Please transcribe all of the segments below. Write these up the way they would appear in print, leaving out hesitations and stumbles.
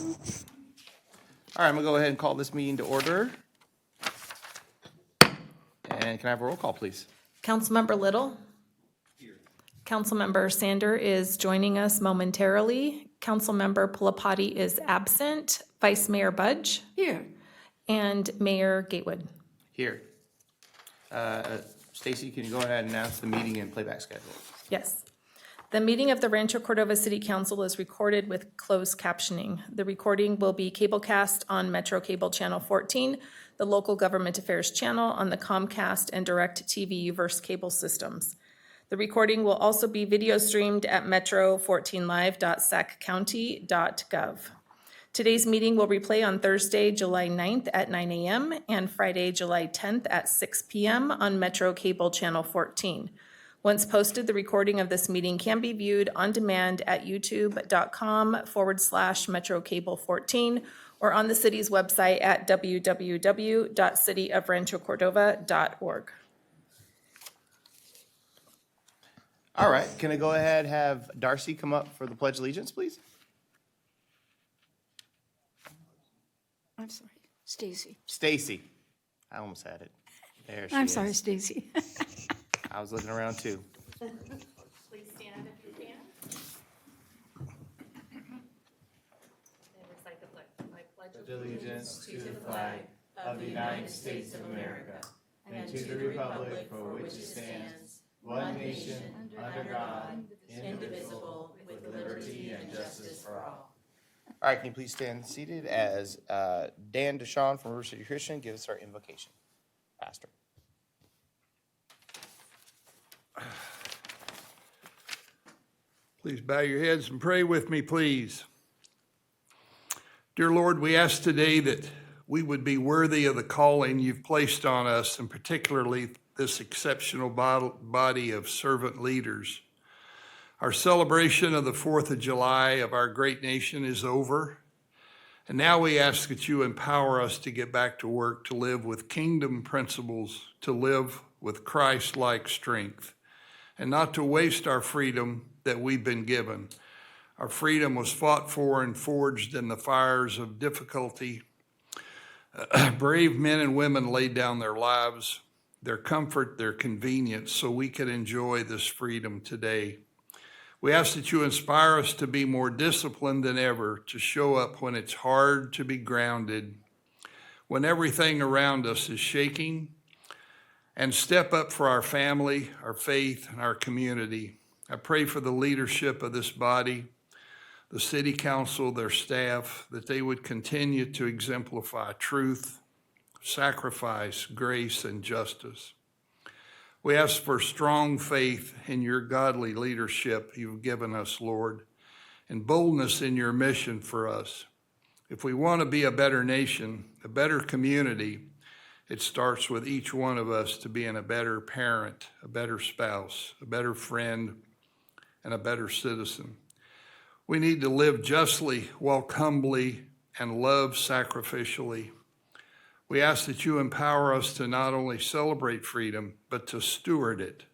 All right, I'm going to go ahead and call this meeting to order. And can I have a roll call, please? Councilmember Little. Here. Councilmember Sander is joining us momentarily. Councilmember Pulapati is absent. Vice Mayor Budge. Here. And Mayor Gatewood. Here. Stacy, can you go ahead and announce the meeting and playback schedule? Yes. The meeting of the Rancho Cordova City Council is recorded with closed captioning. The recording will be cablecast on Metro Cable Channel 14, the Local Government Affairs channel on the Comcast and DirecTV Verse cable systems. The recording will also be video streamed at metro14live.saccounty.gov. Today's meeting will replay on Thursday, July 9th at 9 a.m. and Friday, July 10th at 6 p.m. on Metro Cable Channel 14. Once posted, the recording of this meeting can be viewed on demand at youtube.com/MetroCable14 or on the city's website at www.cityofranchocordova.org. All right, can I go ahead and have Darcy come up for the Pledge of Allegiance, please? I'm sorry, Stacy. Stacy. I almost had it. There she I'm is. sorry, Stacy. I was looking around too. Please stand if you can. And recite the pledge. I pledge Allegiance to the flag of the United States of America and to the republic for which it stands, one nation, under God, indivisible, with liberty and justice for all. All right, can you please stand seated as Dan Deshawn from River City Christian gives us our invocation. Pastor. Please bow your heads and pray with me, please. Dear Lord, we ask today that we would be worthy of the calling you've placed on us, and particularly this exceptional body of servant leaders. Our celebration of the 4th of July of our great nation is over, and now we ask that you empower us to get back to work, to live with kingdom principles, to live with Christ-like strength, and not to waste our freedom that we've been given. Our freedom was fought for and forged in the fires of difficulty. Brave men and women laid down their lives, their comfort, their convenience, so we could enjoy this freedom today. We ask that you inspire us to be more disciplined than ever, to show up when it's hard to be grounded, when everything around us is shaking, and step up for our family, our faith, and our community. I pray for the leadership of this body, the city council, their staff, that they would continue to exemplify truth, sacrifice, grace, and justice. We ask for strong faith in your godly leadership you've given us, Lord, and boldness in your mission for us. If we want to be a better nation, a better community, it starts with each one of us to being a better parent, a better spouse, a better friend, and a better citizen. We need to live justly, walk humbly, and love sacrificially. We ask that you empower us to not only celebrate freedom, but to steward it.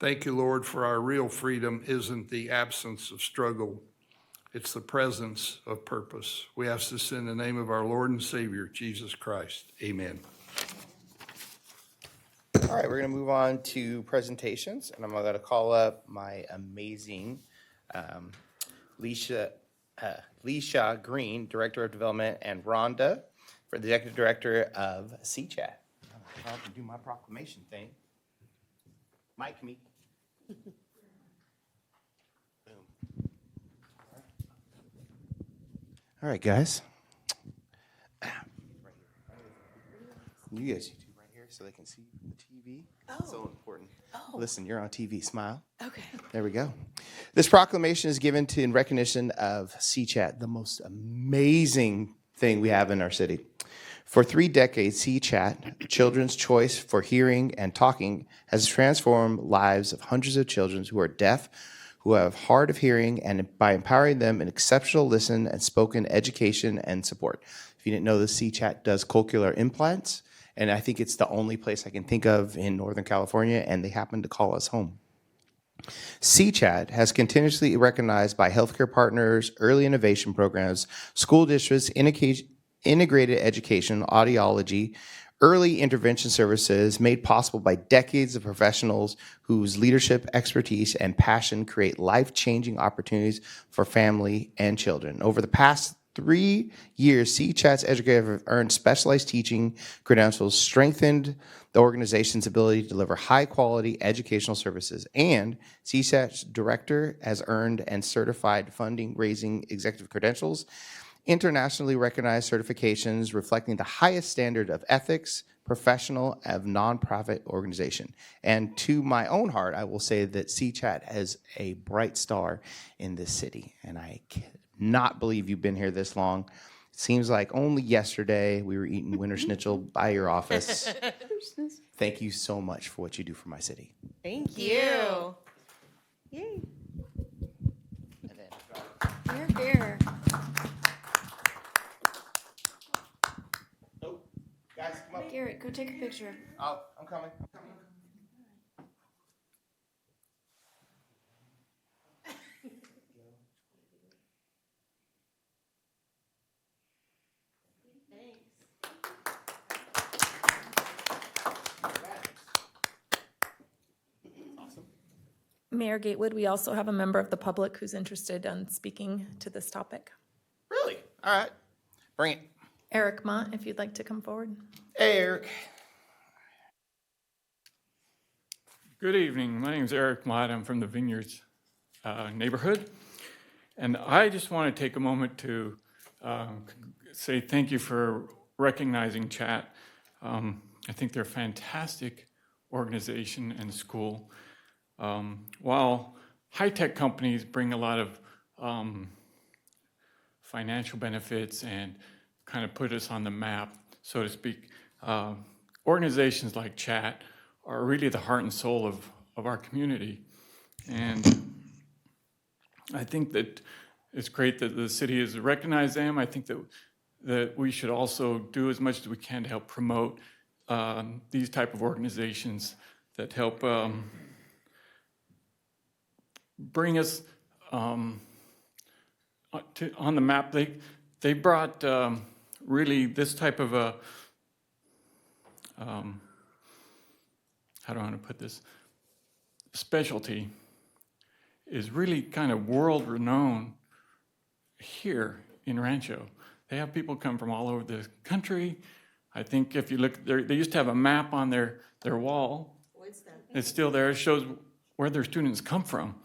Thank you, Lord, for our real freedom isn't the absence of struggle. It's the presence of purpose. We ask this in the name of our Lord and Savior, Jesus Christ. Amen. All right, we're going to move on to presentations, and I'm going to call up my amazing Leisha Green, Director of Development, and Rhonda, for the Executive Director of CChat. I have to do my proclamation thing. Mic me. Boom. All right, guys. You guys YouTube right here so they can see the TV. Oh. So important. Oh. Listen, you're on TV. Smile. Okay. There we go. This proclamation is given in recognition of CChat, the most amazing thing we have in our city. For 3 decades, CChat, Children's Choice for Hearing and Talking, has transformed lives of hundreds of children who are deaf, who have hard of hearing, and by empowering them in exceptional listen and spoken education and support. If you didn't know, the CChat does cochlear implants, and I think it's the only place I can think of in Northern California, and they happen to call us home. CCHAT has continuously recognized by healthcare partners, early innovation programs, school districts, integrated education, audiology, early intervention services made possible by decades of professionals whose leadership, expertise, and passion create life-changing opportunities for family and children. Over the past 3 years, CCHAT's educators have earned specialized teaching credentials, strengthened the organization's ability to deliver high-quality educational services, and CCHAT's director has earned and certified funding-raising executive credentials, internationally recognized certifications reflecting the highest standard of ethics, professional, of nonprofit organization. And to my own heart, I will say that CCHAT is a bright star in this city, and I cannot believe you've been here this long. It seems like only yesterday we were eating winter schnitzel by your office. Thank you so much for what you do for my city. Thank you. Yay. Here, here. Nope. Guys, come up. Garrett, go take a picture. Oh, I'm coming. Mayor Gatewood, we also have a member of the public who's interested in speaking to this topic. Really? All right. Bring it. Eric Mott, if you'd like to come forward. Hey, Eric. Good evening. My name is Eric Mott. I'm from the Vineyards neighborhood. And I just want to take a moment to say thank you for recognizing CHAT. I think they're a fantastic organization and school. While high-tech companies bring a lot of financial benefits and kind of put us on the map, so to speak, organizations like CHAT are really the heart and soul of our community. And I think that it's great that the city has recognized them. I think that we should also do as much as we can to help promote these type of organizations that help bring us on the map. They brought really this type of a, how do I want to put this, specialty is really kind of world renowned here in Rancho. They have people come from all over the country. I think if you look, they used to have a map on their wall. It's still there. It shows where their students come from.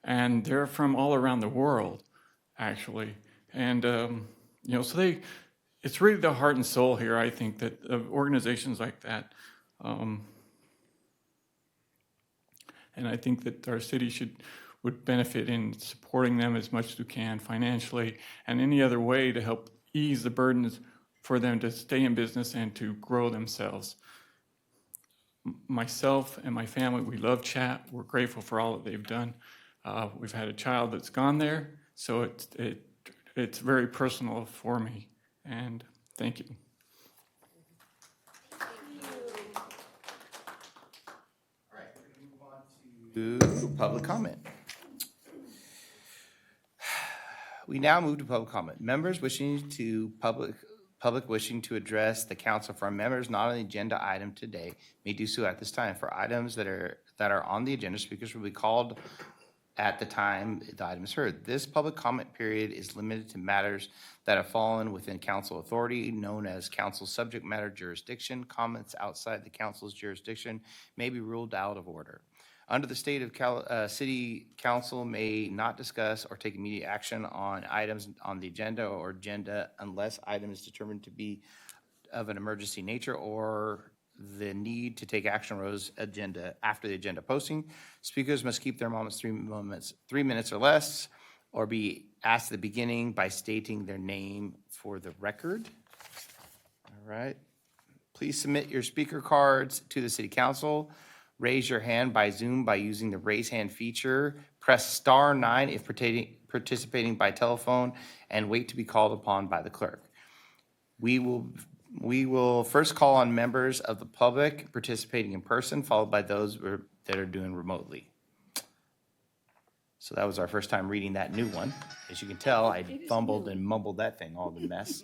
And they're from all around the world, actually. And, so it's really the heart and soul here, I think, that of organizations like that. And I think that our city would benefit in supporting them as much as we can financially and any other way to help ease the burdens for them to stay in business and to grow themselves. Myself and my family, we love CHAT. We're grateful for all that they've done. We've had a child that's gone there, so it's very personal for me, and thank you. All right, we're going to move on to public comment. We now move to public comment. Members wishing to public wishing to address the council from members not on the agenda item today may do so at this time. For items that are on the agenda, speakers will be called at the time the item is heard. This public comment period is limited to matters that have fallen within council authority, known as council subject matter jurisdiction. Comments outside the council's jurisdiction may be ruled out of order. Under the state of city council may not discuss or take immediate action on items on the agenda or agenda unless item is determined to be of an emergency nature or the need to take action arose after the agenda posting. Speakers must keep their comments 3 minutes or less, or be asked at the beginning by stating their name for the record. All right. Please submit your speaker cards to the city council. Raise your hand by Zoom by using the raise hand feature. Press *9 if participating by telephone, and wait to be called upon by the clerk. We will first call on members of the public participating in person, followed by those that are doing remotely. So that was our first time reading that new one. As you can tell, I fumbled and mumbled that thing all the mess.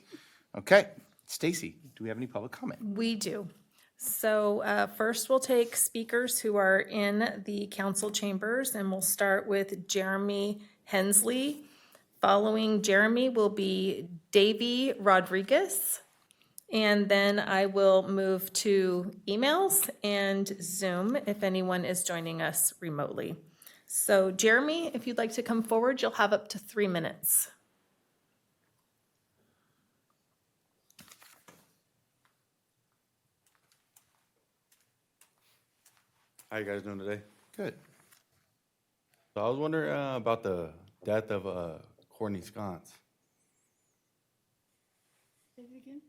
Okay, Stacy, do we have any public comment? We do. So first, we'll take speakers who are in the council chambers, and we'll start with Jeremy Hensley. Following Jeremy will be Davy Rodriguez. And then I will move to emails and Zoom if anyone is joining us remotely. So Jeremy, if you'd like to come forward, you'll have up to 3 minutes. How you guys doing today? Good. So I was wondering about the death of Courtney Sconce. Say it again.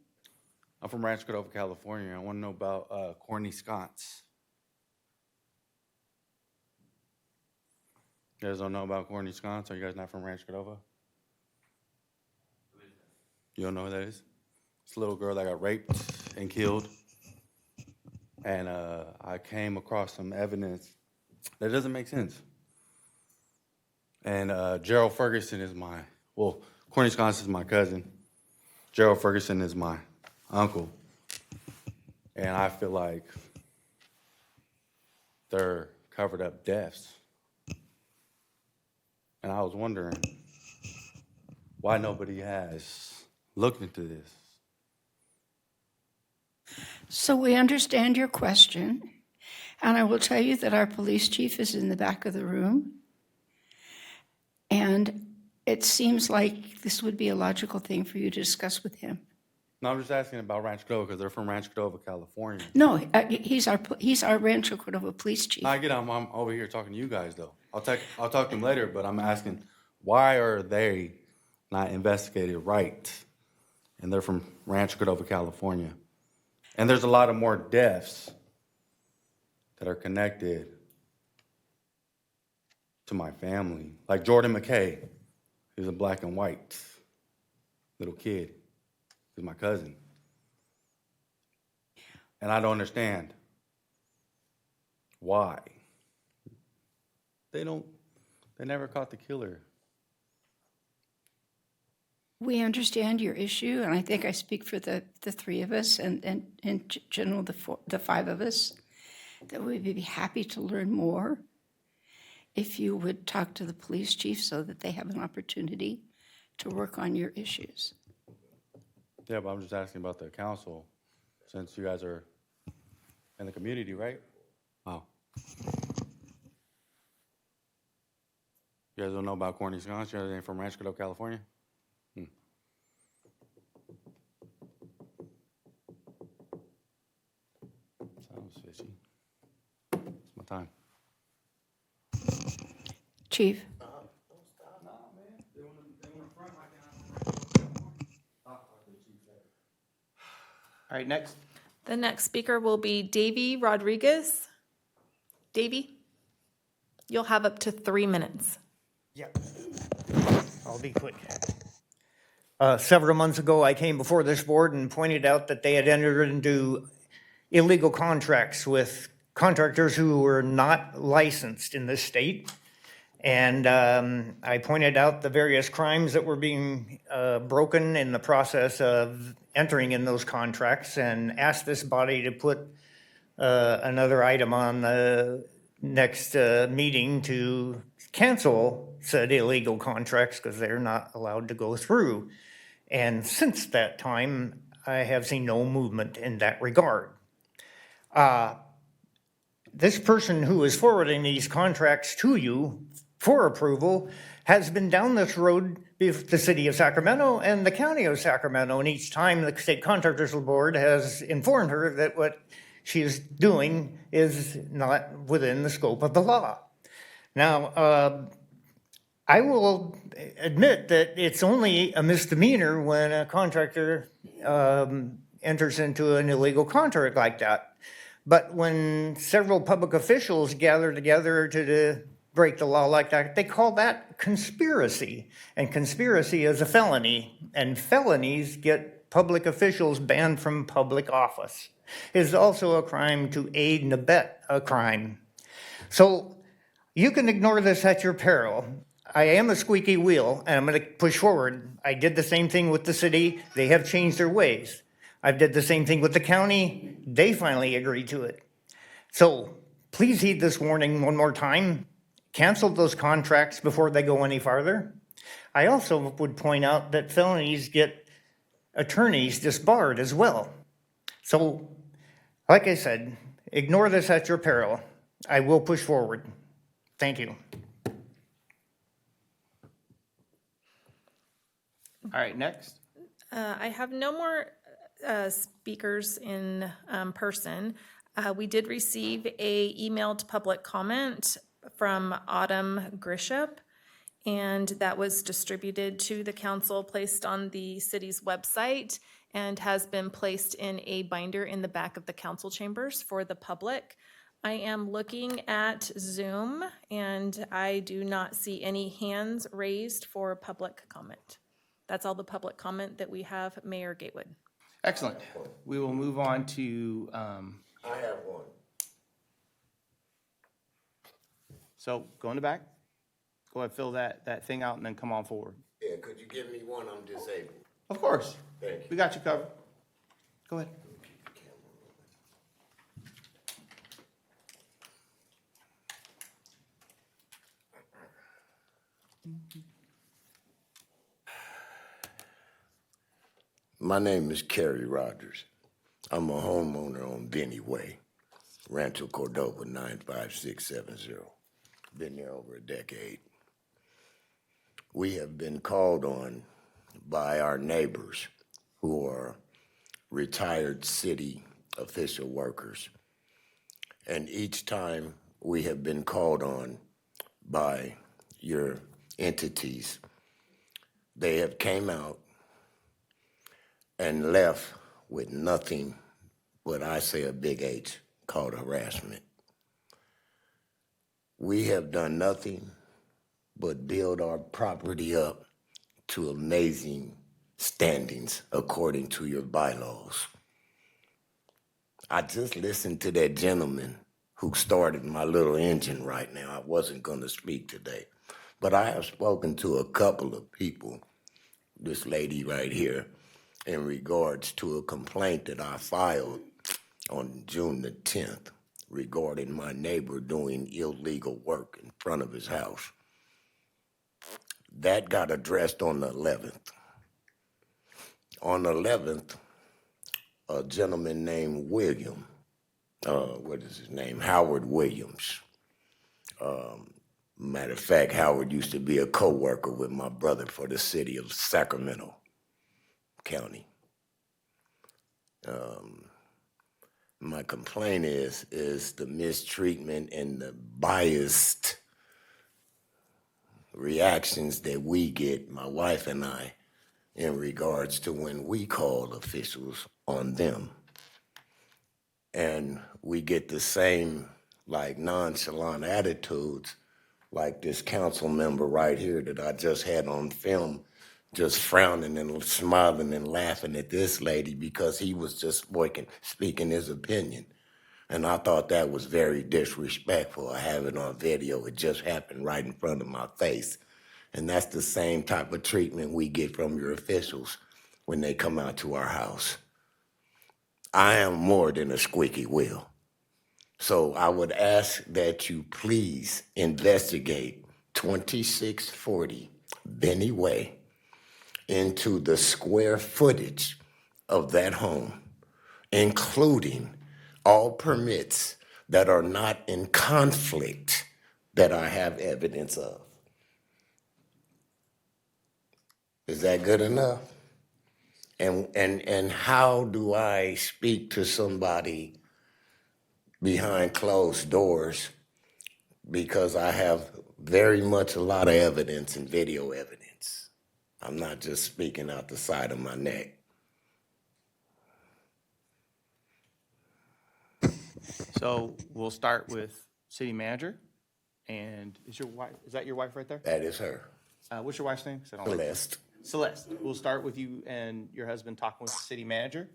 I'm from Rancho, Cordova, California. I want to know about Courtney Sconce. You guys don't know about Courtney Sconce? Are you guys not from Rancho, Cordova? You don't know who that is? It's a little girl that got raped and killed. And I came across some evidence that doesn't make sense. And Gerald Ferguson is Courtney Sconce is my cousin. Gerald Ferguson is my uncle. And I feel like they're covered up deaths. And I was wondering why nobody has looked into this. So we understand your question, and I will tell you that our police chief is in the back of the room. And it seems like this would be a logical thing for you to discuss with him. No, I'm just asking about Rancho Cordova because they're from Rancho Cordova, California. No, he's our Rancho Cordova police chief. I get I'm over here talking to you guys though. I'll talk to them later, but I'm asking why are they not investigated right? And they're from Rancho Cordova, California. And there's a lot of more deaths that are connected to my family. Like Jordan McKay, he was a black and white little kid. He's my cousin. And I don't understand why. They never caught the killer. We understand your issue, and I think I speak for the three of us, and in general, the five of us, that we'd be happy to learn more if you would talk to the police chief so that they have an opportunity to work on your issues. Yeah, but I'm just asking about the council, since you guys are in the community, right? Oh. You guys don't know about Courtney Sconce? You guys ain't from Rancho Cordova, California? Sounds fishy. It's my time. Chief? All right, next. The next speaker will be Davy Rodriguez. Davy, you'll have up to 3 minutes. Yep. I'll be quick. Several months ago, I came before this board and pointed out that they had entered into illegal contracts with contractors who were not licensed in this state. And I pointed out the various crimes that were being broken in the process of entering in those contracts, and asked this body to put another item on the next meeting to cancel said illegal contracts because they're not allowed to go through. And since that time, I have seen no movement in that regard. This person who is forwarding these contracts to you for approval has been down this road with the city of Sacramento and the county of Sacramento, and each time the state contractors board has informed her that what she is doing is not within the scope of the law. Now, I will admit that it's only a misdemeanor when a contractor enters into an illegal contract like that. But when several public officials gather together to break the law like that, they call that conspiracy. And conspiracy is a felony, and felonies get public officials banned from public office. It is also a crime to aid and abet a crime. So You can ignore this at your peril. I am a squeaky wheel, and I'm going to push forward. I did the same thing with the city. They have changed their ways. I did the same thing with the county. They finally agreed to it. So please heed this warning one more time. Cancel those contracts before they go any farther. I also would point out that felonies get attorneys disbarred as well. So, like I said, ignore this at your peril. I will push forward. Thank you. All right, next. I have no more speakers in person. We did receive a emailed public comment from Autumn Grisham, and that was distributed to the council, placed on the city's website, and has been placed in a binder in the back of the council chambers for the public. I am looking at Zoom, and I do not see any hands raised for public comment. That's all the public comment that we have, Mayor Gatewood. Excellent. We will move on to, I have one. so go in the back. Go ahead, fill that thing out and then come on forward. Yeah, could you give me one? I'm disabled. Of course. Thank you. We got you covered. Go ahead. My name is Kerry Rogers. I'm a homeowner on Benny Way, Rancho Cordova 95670. Been there over a decade. We have been called on by our neighbors who are retired city official workers. And each time we have been called on by your entities, they have came out and left with nothing but, I say, a big H called harassment. We have done nothing but build our property up to amazing standings according to your bylaws. I just listened to that gentleman who started my little engine right now. I wasn't going to speak today, but I have spoken to a couple of people, this lady right here, in regards to a complaint that I filed on June the 10th regarding my neighbor doing illegal work in front of his house. That got addressed on the 11th. On the 11th, a gentleman named William, what is his name? Howard Williams. Matter of fact, Howard used to be a co-worker with my brother for the city of Sacramento County. My complaint is the mistreatment and the biased reactions that we get, my wife and I, in regards to when we call officials on them. And we get the same like nonchalant attitudes like this council member right here that I just had on film, just frowning and smiling and laughing at this lady because he was just speaking his opinion. And I thought that was very disrespectful. I have it on video. It just happened right in front of my face. And that's the same type of treatment we get from your officials when they come out to our house. I am more than a squeaky wheel. So I would ask that you please investigate 2640 Benny Way into the square footage of that home, including all permits that are not in conflict that I have evidence of. Is that good enough? And how do I speak to somebody behind closed doors, because I have very much a lot of evidence and video evidence. I'm not just speaking out the side of my neck. So we'll start with city manager. And is that your wife right there? That is her. What's your wife's name? 'Cause I don't Celeste. Celeste. We'll start with you and your husband talking with the city manager.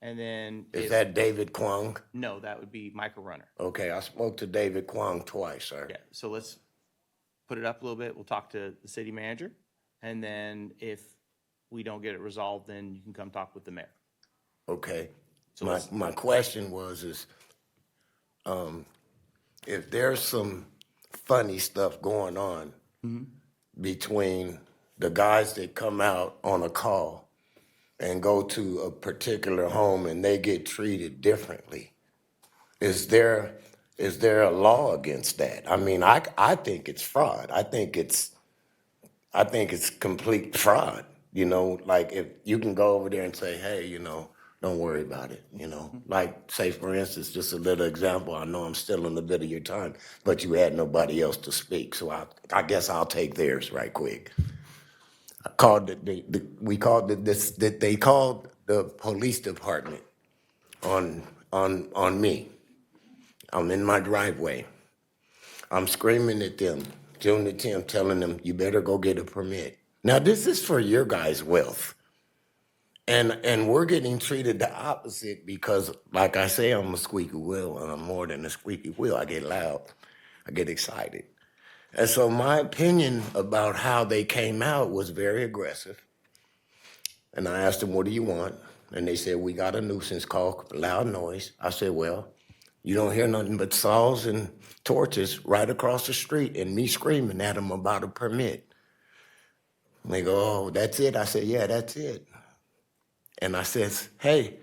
And then Is if- that David Kwong? No, that would be Michael Runner. Okay, I spoke to David Kwong twice, sir. Yeah, so let's put it up a little bit. We'll talk to the city manager. And then if we don't get it resolved, then you can come talk with the mayor. Okay. So My question was if there's some funny stuff going on between the guys that come out on a call and go to a particular home and they get treated differently, is there a law against that? I mean, I think it's fraud. I think it's complete fraud. You know, like if you can go over there and say, hey, you know, don't worry about it. You know, like say for instance, just a little example. I know I'm stealing a bit of your time, but you had nobody else to speak, so I guess I'll take theirs right quick. I called they called the police department on me. I'm in my driveway. I'm screaming at them, doing the Tim, telling them, you better go get a permit. Now, this is for your guys' wealth. And we're getting treated the opposite because, like I say, I'm a squeaky wheel, and I'm more than a squeaky wheel. I get loud. I get excited. And so my opinion about how they came out was very aggressive. And I asked them, what do you want? And they said, we got a nuisance call, loud noise. I said, well, you don't hear nothing but saws and torches right across the street and me screaming at them about a permit. And they go, oh, that's it? I said, yeah, that's it. And I says, hey,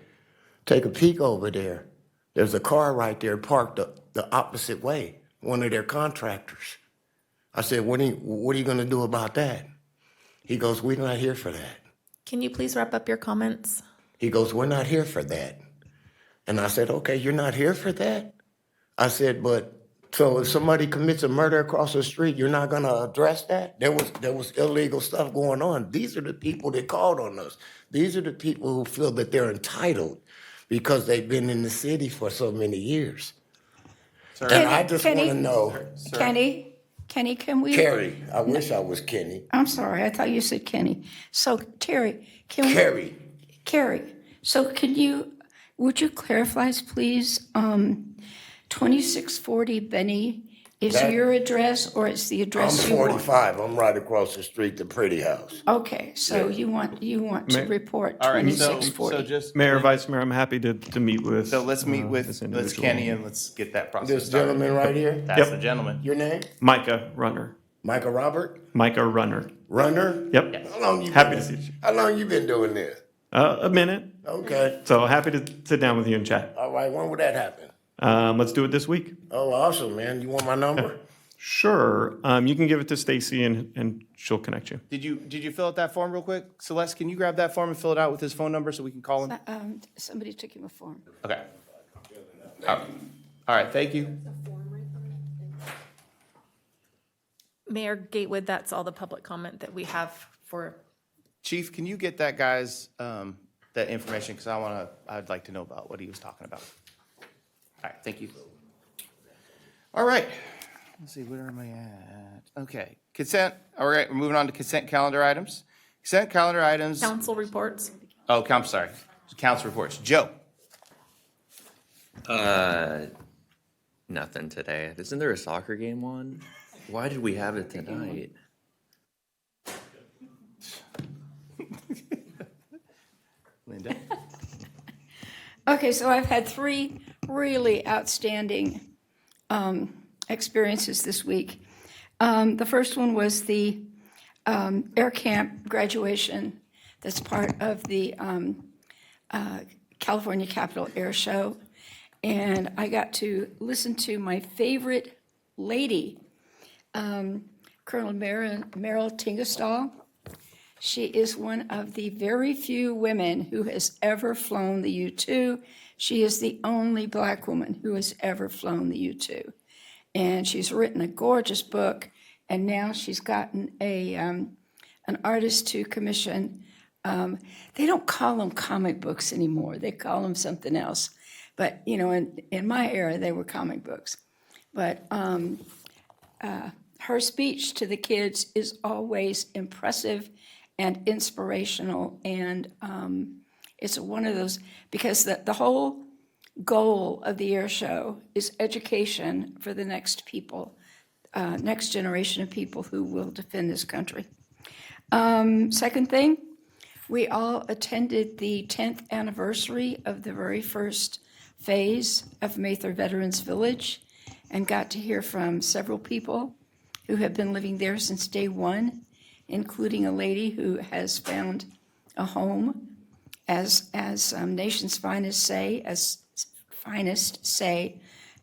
take a peek over there. There's a car right there parked the opposite way, one of their contractors. I said, what are you going to do about that? He goes, we're not here for that. Can you please wrap up your comments? He goes, we're not here for that. And I said, okay, you're not here for that? I said, but so if somebody commits a murder across the street, you're not going to address that? There was illegal stuff going on. These are the people that called on us. These are the people who feel that they're entitled because they've been in the city for so many years. And I just want to know. Kenny, can we? Carrie, I wish I was Kenny. I'm sorry, I thought you said Kenny. So Terry, can we? Carrie, so would you clarify, please, 2640 Benny is your address or it's the address I'm you want? 45. I'm right across the street, the Pretty House. Okay, so you want to report All right, so 2640. just, Mayor, Vice Mayor, I'm happy to meet with. so let's meet with, this let's individual. Kenny and let's get that process This started. gentleman right here, That's the gentleman. your name? Micah Runner. Michael Robert? Micah Runner. Runner? Yep. How long you Happy been, to see you. How long you been doing this? A minute. Okay. So happy to sit down with you and chat. All right, when would that happen? Let's do it this week. Oh, awesome, man. You want my number? Sure. You can give it to Stacy and she'll connect you. Did you fill out that form real quick? Celeste, can you grab that form and fill it out with his phone number so we can call him? Somebody took him a form. Okay. All right, thank you. Mayor Gatewood, that's all the public comment that we have for. Chief, can you get that guy's, that information? Because I'd like to know about what he was talking about. All right, thank you. All right, let's see, where am I at? Okay, consent, all right, we're moving on to consent calendar items. Consent calendar items, Council reports. oh, sorry, council reports. Joe? Nothing today. Isn't there a soccer game on? Why did we have it tonight? Linda? Okay, so I've had 3 really outstanding experiences this week. The first one was the air camp graduation that's part of the California Capitol Air Show. And I got to listen to my favorite lady, Colonel Meryl Tingestal. She is one of the very few women who has ever flown the U-2. She is the only Black woman who has ever flown the U-2. And she's written a gorgeous book, and now she's gotten an artist to commission. They don't call them comic books anymore. They call them something else. But, you know, in my era, they were comic books. But her speech to the kids is always impressive and inspirational, and It's one of those, because the whole goal of the air show is education for the next people, next generation of people who will defend this country. Second thing, we all attended the 10th anniversary of the very first phase of Mather Veterans Village and got to hear from several people who have been living there since day one, including a lady who has found a home, as nation's finest say,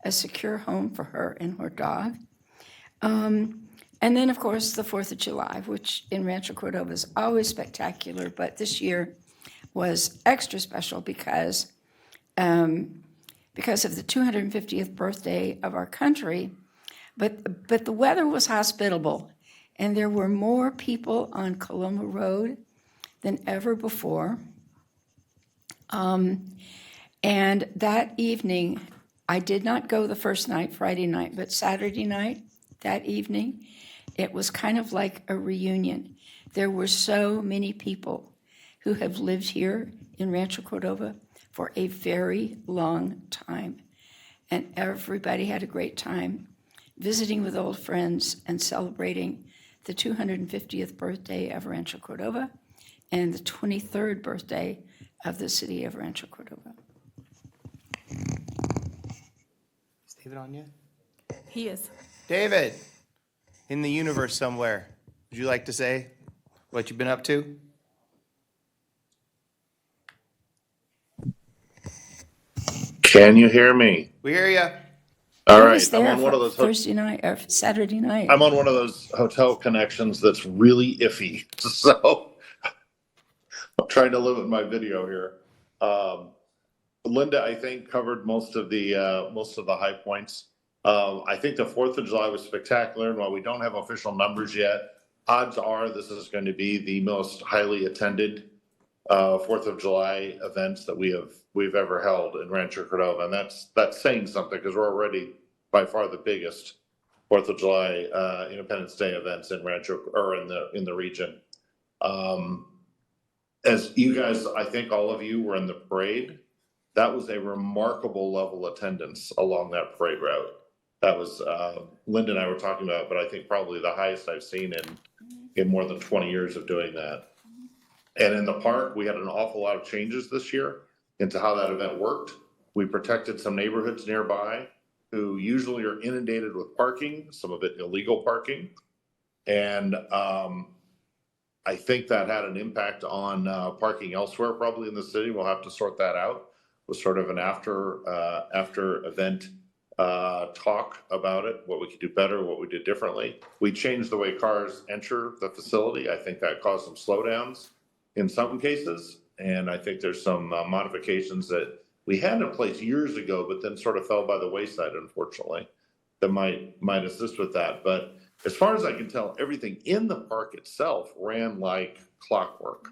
a secure home for her and her dog. And then, of course, the 4th of July, which in Rancho Cordova is always spectacular, but this year was extra special because of the 250th birthday of our country. But the weather was hospitable, and there were more people on Coloma Road than ever before. And that evening, I did not go the first night, Friday night, but Saturday night, that evening, it was kind of like a reunion. There were so many people who have lived here in Rancho Cordova for a very long time. And everybody had a great time visiting with old friends and celebrating the 250th birthday of Rancho Cordova and the 23rd birthday of the city of Rancho Cordova. Is David on yet? He is. David, in the universe somewhere, would you like to say what you've been up to? Can you hear me? We hear you. All I right, was there I'm on one of those. Thursday night or Saturday night. I'm on one of those hotel connections that's really iffy, so I'm trying to limit my video here. Linda, I think, covered most of the high points. I think the 4th of July was spectacular, and while we don't have official numbers yet, odds are this is going to be the most highly attended 4th of July events that we've ever held in Rancho Cordova, and that's saying something because we're already by far the biggest 4th of July Independence Day events in Rancho or in the region. As you guys, I think all of you were in the parade. That was a remarkable level attendance along that parade route. That was Linda and I were talking about, but I think probably the highest I've seen in more than 20 years of doing that. And in the park, we had an awful lot of changes this year into how that event worked. We protected some neighborhoods nearby who usually are inundated with parking, some of it illegal parking. And I think that had an impact on parking elsewhere, probably in the city. We'll have to sort that out. It was sort of an after event talk about it, what we could do better, what we did differently. We changed the way cars enter the facility. I think that caused some slowdowns in some cases. And I think there's some modifications that we had in place years ago, but then sort of fell by the wayside, unfortunately, that might assist with that. But as far as I can tell, everything in the park itself ran like clockwork.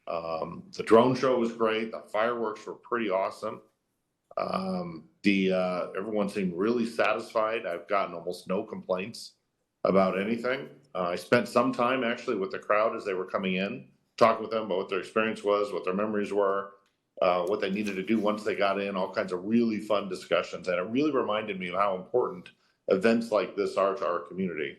The drone show was great. The fireworks were pretty awesome. Everyone seemed really satisfied. I've gotten almost no complaints about anything. I spent some time actually with the crowd as they were coming in, talking with them about what their experience was, what their memories were, what they needed to do once they got in, all kinds of really fun discussions. And it really reminded me of how important events like this are to our community.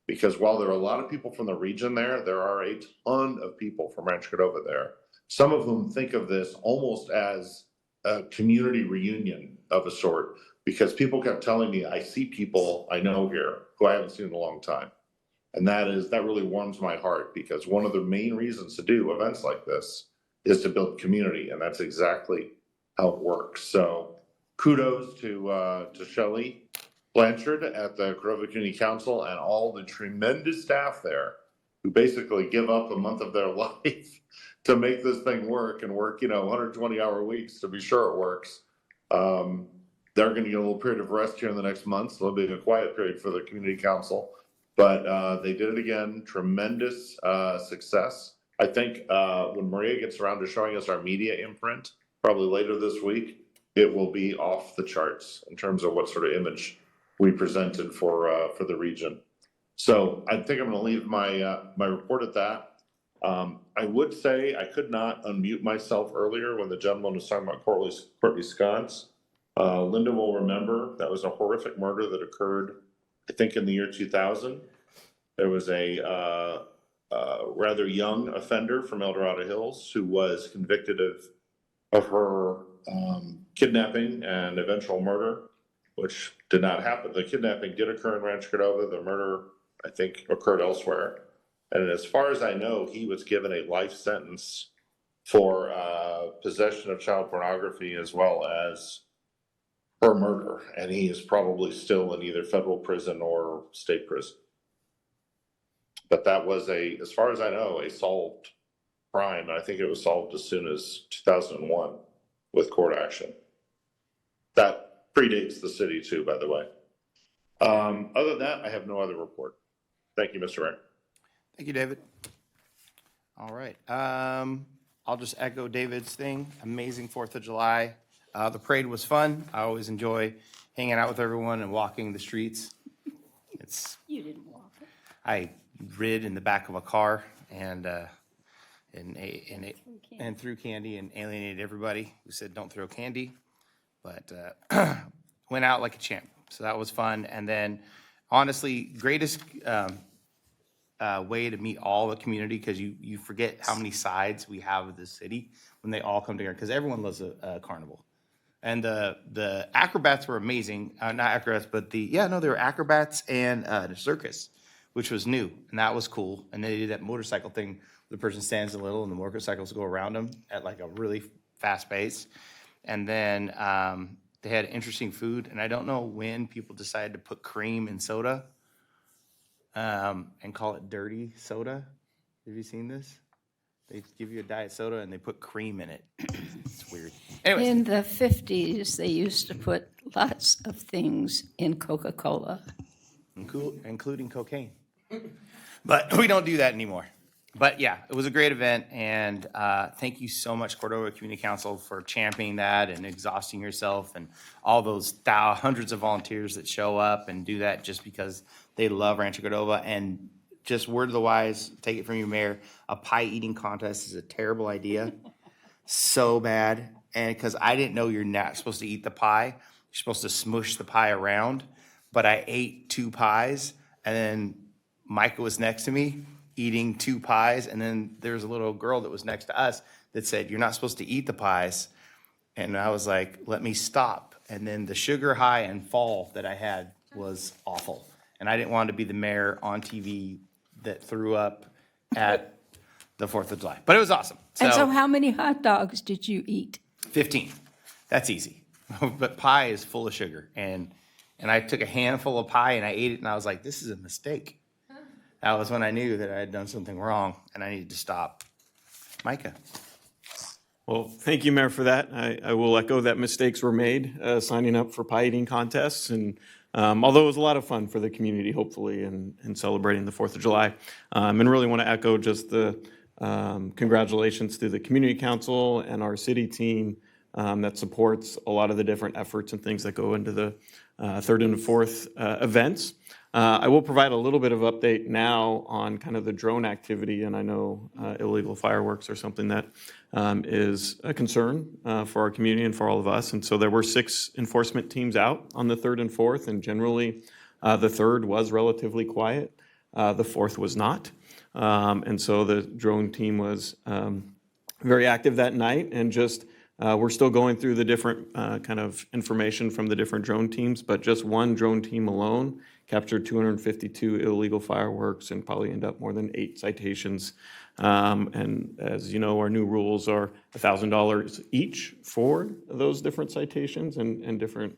Because while there are a lot of people from the region there are a ton of people from Rancho Cordova there, some of whom think of this almost as a community reunion of a sort, because people kept telling me, I see people I know here who I haven't seen in a long time. And that really warms my heart, because one of the main reasons to do events like this is to build community, and that's exactly how it works. So kudos to Shelley Blanchard at the Cordova Community Council and all the tremendous staff there who basically give up a month of their life to make this thing work and work, 120-hour weeks to be sure it works. They're going to get a little period of rest here in the next month, so there'll be a quiet period for the community council. But they did it again. Tremendous success. I think when Maria gets around to showing us our media imprint, probably later this week, it will be off the charts in terms of what sort of image we presented for the region. So I think I'm going to leave my report at that. I would say I could not unmute myself earlier when the gentleman was talking about Courtney Sconce. Linda will remember that was a horrific murder that occurred, I think, in the year 2000. There was a rather young offender from El Dorado Hills who was convicted of her kidnapping and eventual murder, which did not happen. The kidnapping did occur in Rancho Cordova. The murder, I think, occurred elsewhere. And as far as I know, he was given a life sentence for possession of child pornography as well as her murder. And he is probably still in either federal prison or state prison. But that was as far as I know, a solved crime. I think it was solved as soon as 2001 with court action. That predates the city too, by the way. Other than that, I have no other report. Thank you, Mr. Mayor. Thank you, David. All right. I'll just echo David's thing. Amazing 4th of July. The parade was fun. I always enjoy hanging out with everyone and walking the streets. You didn't walk it. I rid in the back of a car and threw candy and alienated everybody who said don't throw candy, but went out like a champ. So that was fun. And then honestly, greatest way to meet all the community, because you forget how many sides we have of this city when they all come together, because everyone loves a carnival. And the acrobats were amazing. Not acrobats, but they were acrobats and the circus, which was new, and that was cool. And they did that motorcycle thing. The person stands a little, and the motorcycles go around them at like a really fast pace. And then they had interesting food, and I don't know when people decided to put cream in soda and call it dirty soda. Have you seen this? They give you a diet soda, and they put cream in it. It's weird. Anyways. In the 50s, they used to put lots of things in Coca-Cola. Including cocaine. But we don't do that anymore. But yeah, it was a great event, and thank you so much, Cordova Community Council, for championing that and exhausting yourself, and all those hundreds of volunteers that show up and do that just because they love Rancho Cordova. And just word of the wise, take it from your mayor, a pie eating contest is a terrible idea. So bad. And because I didn't know you're not supposed to eat the pie, you're supposed to smush the pie around. But I ate 2 pies, and then Micah was next to me eating 2 pies, and then there was a little girl that was next to us that said, "You're not supposed to eat the pies." And I was like, let me stop. And then the sugar high and fall that I had was awful. And I didn't want to be the mayor on TV that threw up at the 4th of July. But it was awesome. And so how many hot dogs did you eat? 15. That's easy. But pie is full of sugar. And I took a handful of pie and I ate it, and I was like, this is a mistake. That was when I knew that I had done something wrong and I needed to stop. Micah. Well, thank you, Mayor, for that. I will echo that mistakes were made signing up for pie eating contests. And although it was a lot of fun for the community, hopefully, and celebrating the 4th of July. And really want to echo just the congratulations to the Community Council and our city team that supports a lot of the different efforts and things that go into the 3rd and 4th events. I will provide a little bit of update now on kind of the drone activity, and I know illegal fireworks are something that is a concern for our community and for all of us. And so there were 6 enforcement teams out on the 3rd and 4th, and generally the 3rd was relatively quiet. The 4th was not. And so the drone team was very active that night, and just we're still going through the different kind of information from the different drone teams, but just one drone team alone captured 252 illegal fireworks and probably end up more than 8 citations. And as you know, our new rules are $1,000 each for those different citations and different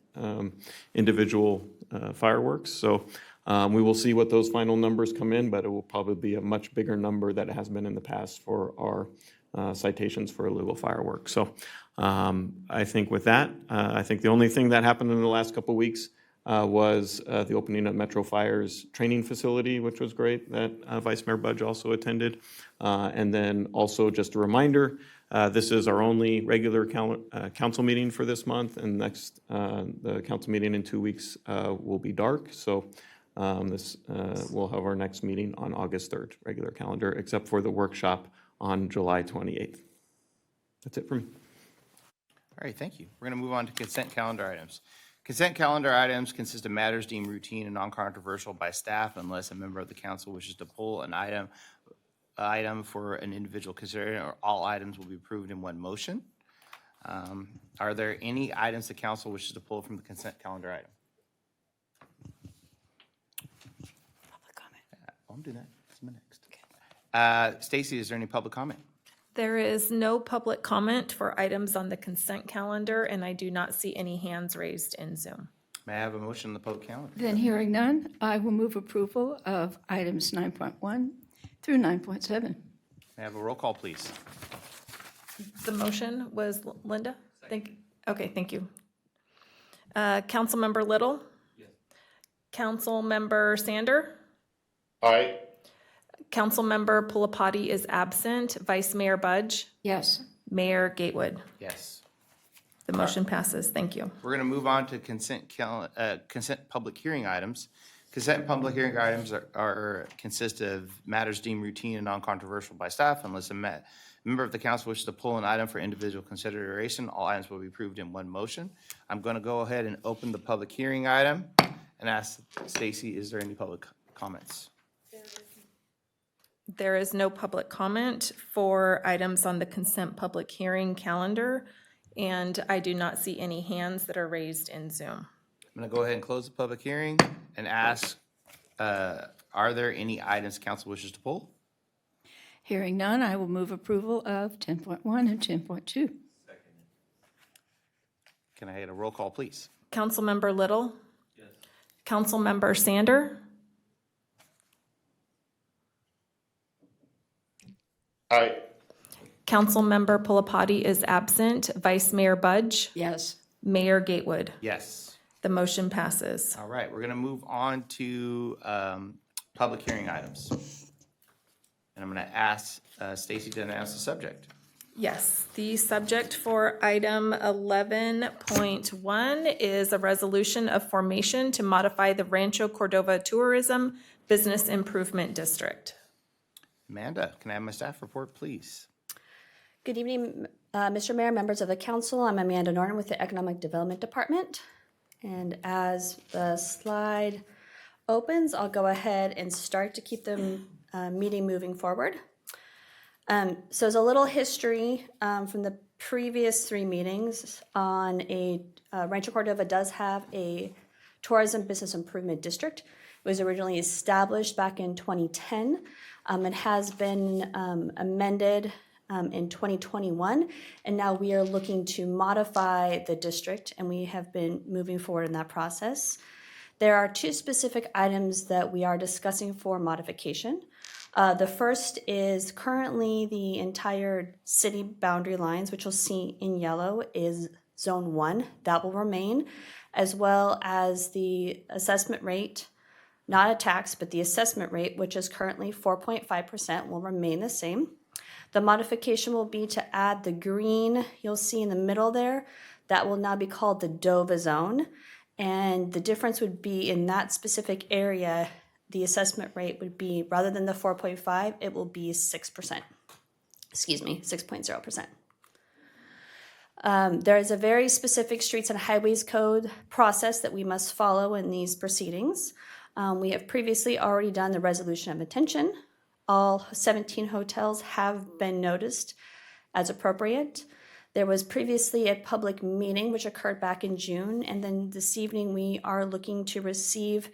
individual fireworks. So we will see what those final numbers come in, but it will probably be a much bigger number than it has been in the past for our citations for illegal fireworks. So I think with that, I think the only thing that happened in the last couple of weeks was the opening of Metro Fire's training facility, which was great, that Vice Mayor Budge also attended. And then also just a reminder, this is our only regular council meeting for this month, and next the council meeting in 2 weeks will be dark. So we'll have our next meeting on August 3rd, regular calendar, except for the workshop on July 28th. That's it for me. All right, thank you. We're going to move on to consent calendar items. Consent calendar items consist of matters deemed routine and non-controversial by staff unless a member of the council wishes to pull an item for an individual consideration, or all items will be approved in one motion. Are there any items the council wishes to pull from the consent calendar item? Public comment. I'll do that. That's my next. Stacy, is there any public comment? There is no public comment for items on the consent calendar, and I do not see any hands raised in Zoom. May I have a motion on the public calendar? Then hearing none, I will move approval of items 9.1 through 9.7. May I have a roll call, please? The motion was Linda? Okay, thank you. Councilmember Little? Yes. Councilmember Sander? Aye. Councilmember Pulapati is absent. Vice Mayor Budge? Yes. Mayor Gatewood? Yes. The motion passes. Thank you. We're going to move on to consent public hearing items. Consent public hearing items consist of matters deemed routine and non-controversial by staff unless a member of the council wishes to pull an item for individual consideration. All items will be approved in one motion. I'm going to go ahead and open the public hearing item and ask Stacy, is there any public comments? There is no public comment for items on the consent public hearing calendar, and I do not see any hands that are raised in Zoom. I'm going to go ahead and close the public hearing and ask, are there any items council wishes to pull? Hearing none, I will move approval of 10.1 and 10.2. Can I get a roll call, please? Councilmember Little? Yes. Councilmember Sander? Aye. Councilmember Pulapati is absent. Vice Mayor Budge? Yes. Mayor Gatewood? Yes. The motion passes. All right, we're going to move on to public hearing items. And I'm going to ask Stacy to announce the subject. Yes, the subject for item 11.1 is a resolution of formation to modify the Rancho Cordova Tourism Business Improvement District. Amanda, can I have my staff report, please? Good evening, Mr. Mayor, members of the council. I'm Amanda Norton with the Economic Development Department. And as the slide opens, I'll go ahead and start to keep the meeting moving forward. So as a little history from the previous three meetings on Rancho Cordova does have a tourism business improvement district. It was originally established back in 2010. It has been amended in 2021, and now we are looking to modify the district, and we have been moving forward in that process. There are two specific items that we are discussing for modification. The first is currently the entire city boundary lines, which you'll see in yellow, is Zone 1. That will remain, as well as the assessment rate, not a tax, but the assessment rate, which is currently 4.5%, will remain the same. The modification will be to add the green you'll see in the middle there. That will now be called the Cordova zone. And the difference would be in that specific area, the assessment rate would be, rather than the 4.5, it will be 6%. Excuse me, 6.0%. There is a very specific streets and highways code process that we must follow in these proceedings. We have previously already done the resolution of intention. All 17 hotels have been noticed as appropriate. There was previously a public meeting which occurred back in June, and then this evening we are looking to receive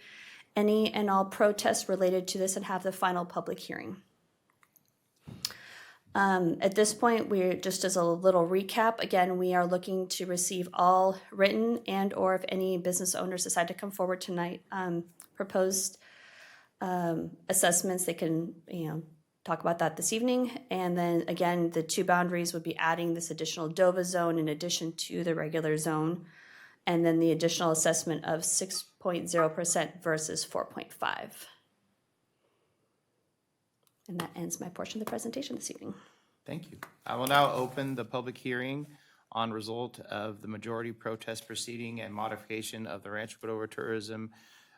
any and all protests related to this and have the final public hearing. At this point, we're just as a little recap, again, we are looking to receive all written and or if any business owners decide to come forward tonight, proposed assessments, they can, talk about that this evening. And then again, the two boundaries would be adding this additional Cordova zone in addition to the regular zone. And then the additional assessment of 6.0% versus 4.5. And that ends my portion of the presentation this evening. Thank you. I will now open the public hearing on result of the majority protest proceeding and modification of the Rancho Cordova Tourism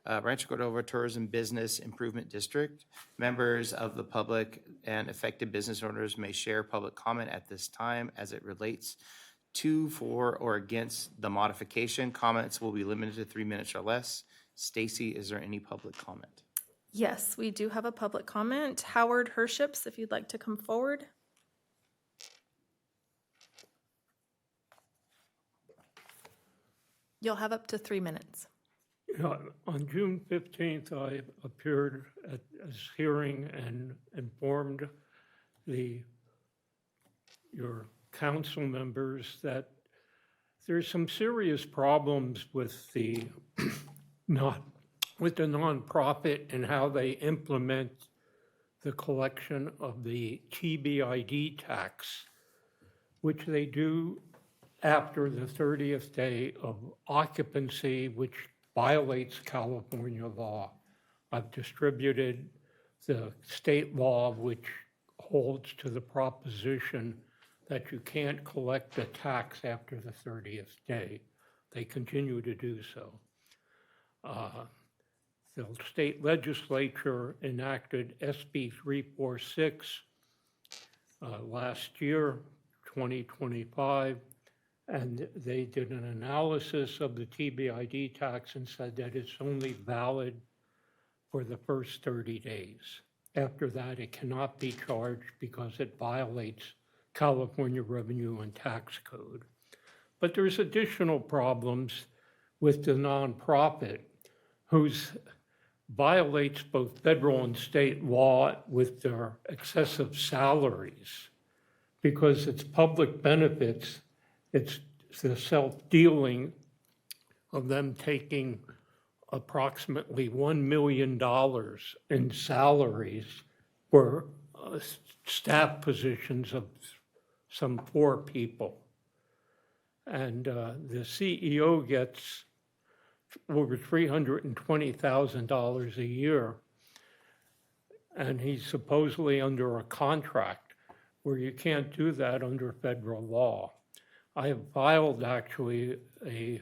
Rancho Cordova Tourism Business Improvement District. Members of the public and affected business owners may share public comment at this time as it relates to, for, or against the modification. Comments will be limited to 3 minutes or less. Stacy, is there any public comment? Yes, we do have a public comment. Howard Herships, if you'd like to come forward. You'll have up to 3 minutes. Yeah, on June 15th, I appeared at a hearing and informed your council members that there's some serious problems with the nonprofit and how they implement the collection of the TBID tax, which they do after the 30th day of occupancy, which violates California law. I've distributed the state law which holds to the proposition that you can't collect the tax after the 30th day. They continue to do so. The state legislature enacted SB 346 last year, 2025, and they did an analysis of the TBID tax and said that it's only valid for the first 30 days. After that, it cannot be charged because it violates California Revenue and Tax Code. But there's additional problems with the nonprofit whose violates both federal and state law with their excessive salaries because it's public benefits. It's the self-dealing of them taking approximately $1 million in salaries for staff positions of some 4 people. And the CEO gets over $320,000 a year, and he's supposedly under a contract where you can't do that under federal law. I have filed actually a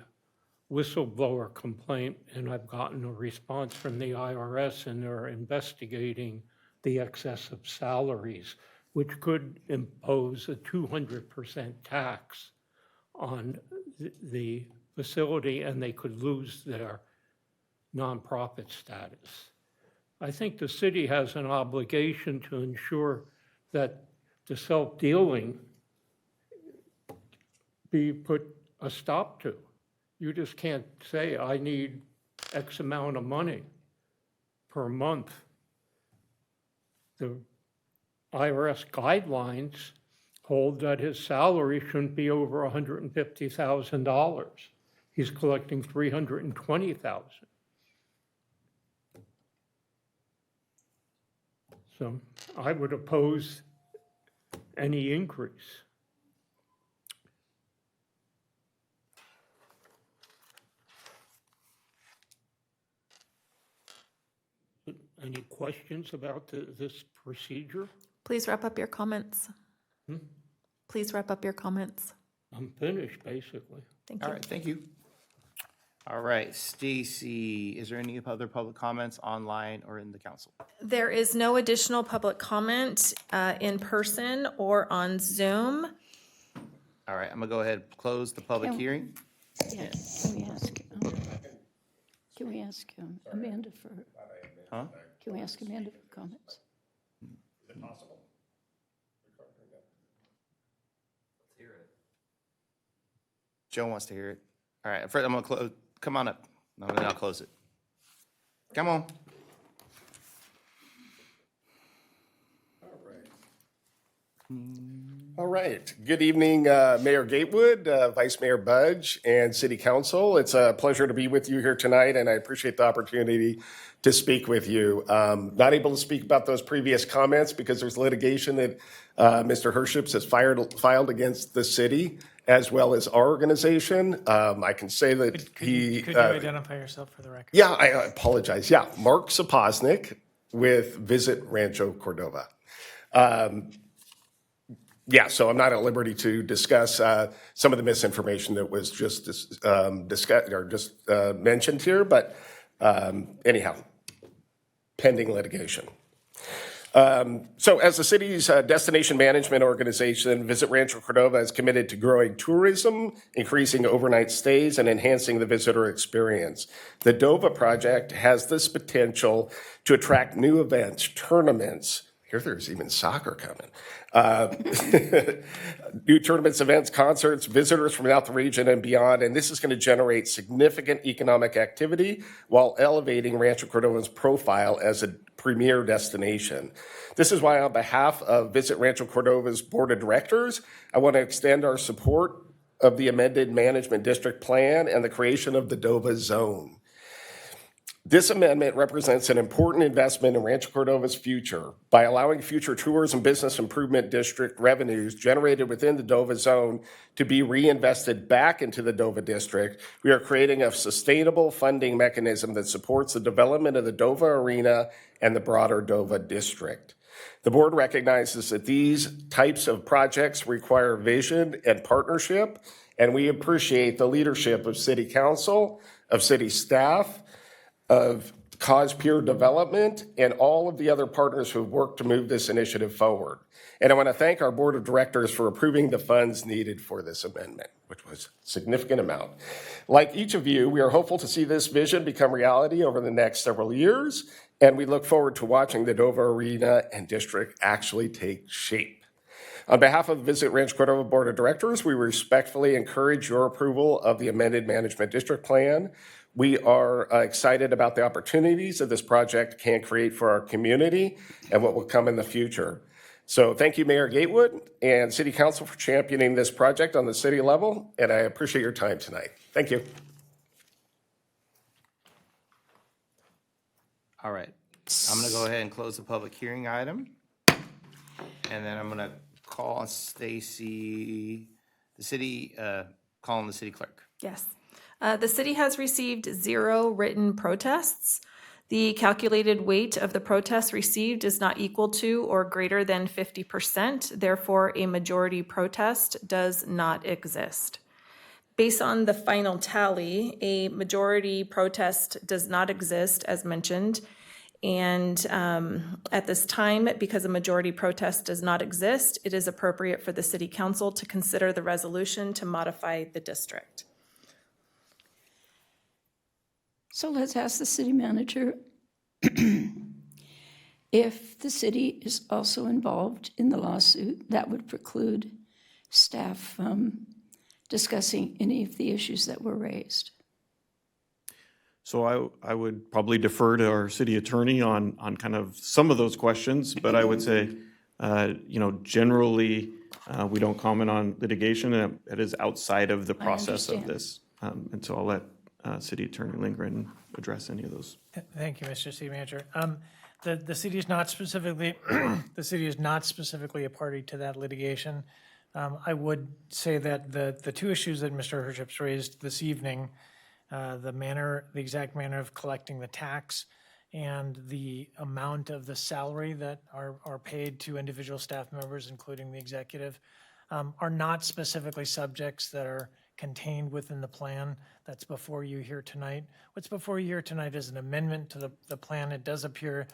whistleblower complaint, and I've gotten a response from the IRS, and they're investigating the excessive salaries, which could impose a 200% tax on the facility, and they could lose their nonprofit status. I think the city has an obligation to ensure that the self-dealing be put a stop to. You just can't say, I need X amount of money per month. The IRS guidelines hold that his salary shouldn't be over $150,000. He's collecting $320,000. So I would oppose any increase. Any questions about this procedure? Please wrap up your comments. Please wrap up your comments. I'm finished, basically. Thank you. All right, thank you. All right, Stacy, is there any other public comments online or in the council? There is no additional public comment in person or on Zoom. All right, I'm gonna go ahead and close the public hearing. Yeah, can we ask Amanda for, Huh? can we ask Amanda for comments? Is it possible? Joe wants to hear it. All right, Fred, I'm gonna close, come on up. No, then I'll close it. Come on. All right. Good evening, Mayor Gatewood, Vice Mayor Budge, and City Council. It's a pleasure to be with you here tonight, and I appreciate the opportunity to speak with you. Not able to speak about those previous comments because there's litigation that Mr. Herships has filed against the city as well as our organization. I can say that Could you identify yourself for the record? Yeah, I apologize. Yeah, Mark Saposnik with Visit Rancho Cordova. Yeah, so I'm not at liberty to discuss some of the misinformation that was just discussed or just mentioned here, but Anyhow, pending litigation. So as the city's destination management organization, Visit Rancho Cordova is committed to growing tourism, increasing overnight stays, and enhancing the visitor experience. The DOVA project has this potential to attract new events, tournaments. Here there's even soccer coming. New tournaments, events, concerts, visitors from out the region and beyond, and this is going to generate significant economic activity while elevating Rancho Cordova's profile as a premier destination. This is why, on behalf of Visit Rancho Cordova's Board of Directors, I want to extend our support of the amended management district plan and the creation of the DOVA zone. This amendment represents an important investment in Rancho Cordova's future. By allowing future tourism business improvement district revenues generated within the DOVA zone to be reinvested back into the DOVA district, we are creating a sustainable funding mechanism that supports the development of the DOVA arena and the broader DOVA district. The board recognizes that these types of projects require vision and partnership, and we appreciate the leadership of City Council, of city staff, of Cause Peer Development, and all of the other partners who have worked to move this initiative forward. And I want to thank our board of directors for approving the funds needed for this amendment, which was a significant amount. Like each of you, we are hopeful to see this vision become reality over the next several years, and we look forward to watching the DOVA arena and district actually take shape. On behalf of the Visit Rancho Cordova Board of Directors, we respectfully encourage your approval of the amended management district plan. We are excited about the opportunities that this project can create for our community and what will come in the future. So thank you, Mayor Gatewood and City Council, for championing this project on the city level, and I appreciate your time tonight. Thank you. All right. I'm going to go ahead and close the public hearing item. And then I'm going to call on Stacy, calling the city clerk. Yes. The city has received 0 written protests. The calculated weight of the protests received is not equal to or greater than 50%. Therefore, a majority protest does not exist. Based on the final tally, a majority protest does not exist, as mentioned. And at this time, because a majority protest does not exist, it is appropriate for the city council to consider the resolution to modify the district. So let's ask the city manager if the city is also involved in the lawsuit. That would preclude staff from discussing any of the issues that were raised. So I would probably defer to our city attorney on kind of some of those questions, but I would say, generally, we don't comment on litigation. It is outside of the process of this. And so I'll let City Attorney Lindgren address any of those. Thank you, Mr. City Manager. The city is not specifically a party to that litigation. I would say that the 2 issues that Mr. Hership's raised this evening, the exact manner of collecting the tax and the amount of the salary that are paid to individual staff members, including the executive, are not specifically subjects that are contained within the plan that's before you here tonight. What's before you here tonight is an amendment to the plan. It does appear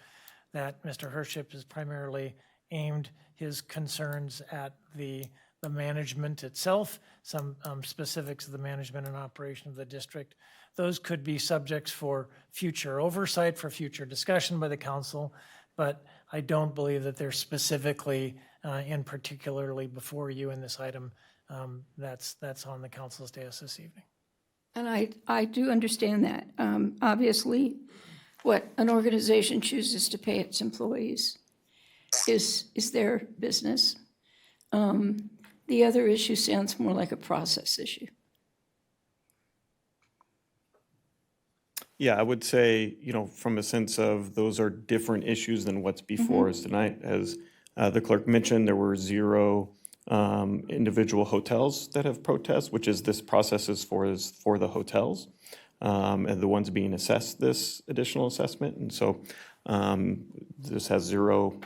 that Mr. Hership has primarily aimed his concerns at the management itself, some specifics of the management and operation of the district. Those could be subjects for future oversight, for future discussion by the council, but I don't believe that they're specifically and particularly before you in this item that's on the council's dais this evening. And I do understand that. Obviously, what an organization chooses to pay its employees is their business. The other issue sounds more like a process issue. Yeah, I would say, from a sense of those are different issues than what's before us tonight. As the clerk mentioned, there were 0 individual hotels that have protests, which is this process is for the hotels and the ones being assessed this additional assessment. And so this has 0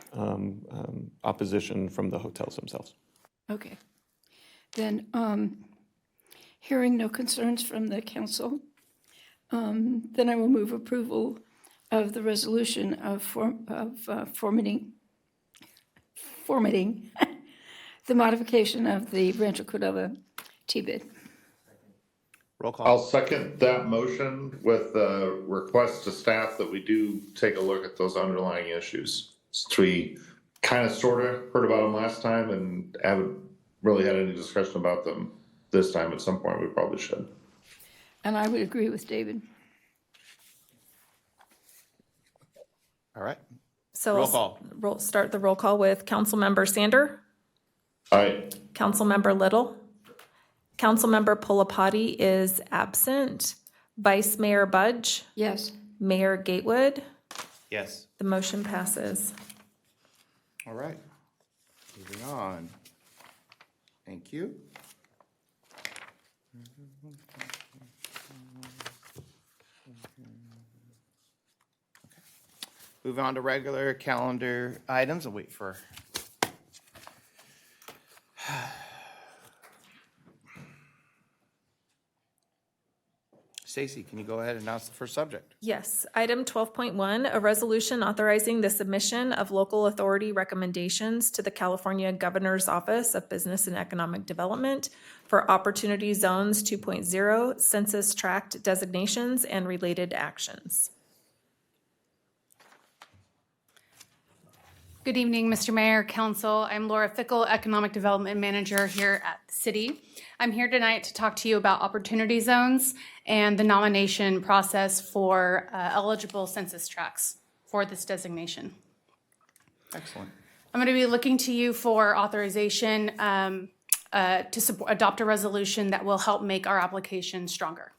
opposition from the hotels themselves. Okay. Then, hearing no concerns from the council, Then I will move approval of the resolution of formatting the modification of the Rancho Cordova T-bid. Roll call. I'll second that motion with the request to staff that we do take a look at those underlying issues. Since we kind of sort of heard about them last time and haven't really had any discussion about them this time, at some point we probably should. And I would agree with David. All right. So Roll call. Start the roll call with Councilmember Sander, Aye. Councilmember Little, Councilmember Pulapati is absent, Vice Mayor Budge, Yes. Mayor Gatewood. Yes. The motion passes. All right. Moving on. Thank you. Moving on to regular calendar items. I'll wait for. Stacy, can you go ahead and announce the first subject? Yes. Item 12.1, a resolution authorizing the submission of local authority recommendations to the California Governor's Office of Business and Economic Development for Opportunity Zones 2.0 Census Tract designations and related actions. Good evening, Mr. Mayor, Council. I'm Laura Fickle, Economic Development Manager here at the city. I'm here tonight to talk to you about opportunity zones and the nomination process for eligible census tracts for this designation. Excellent. I'm going to be looking to you for authorization to adopt a resolution that will help make our application stronger.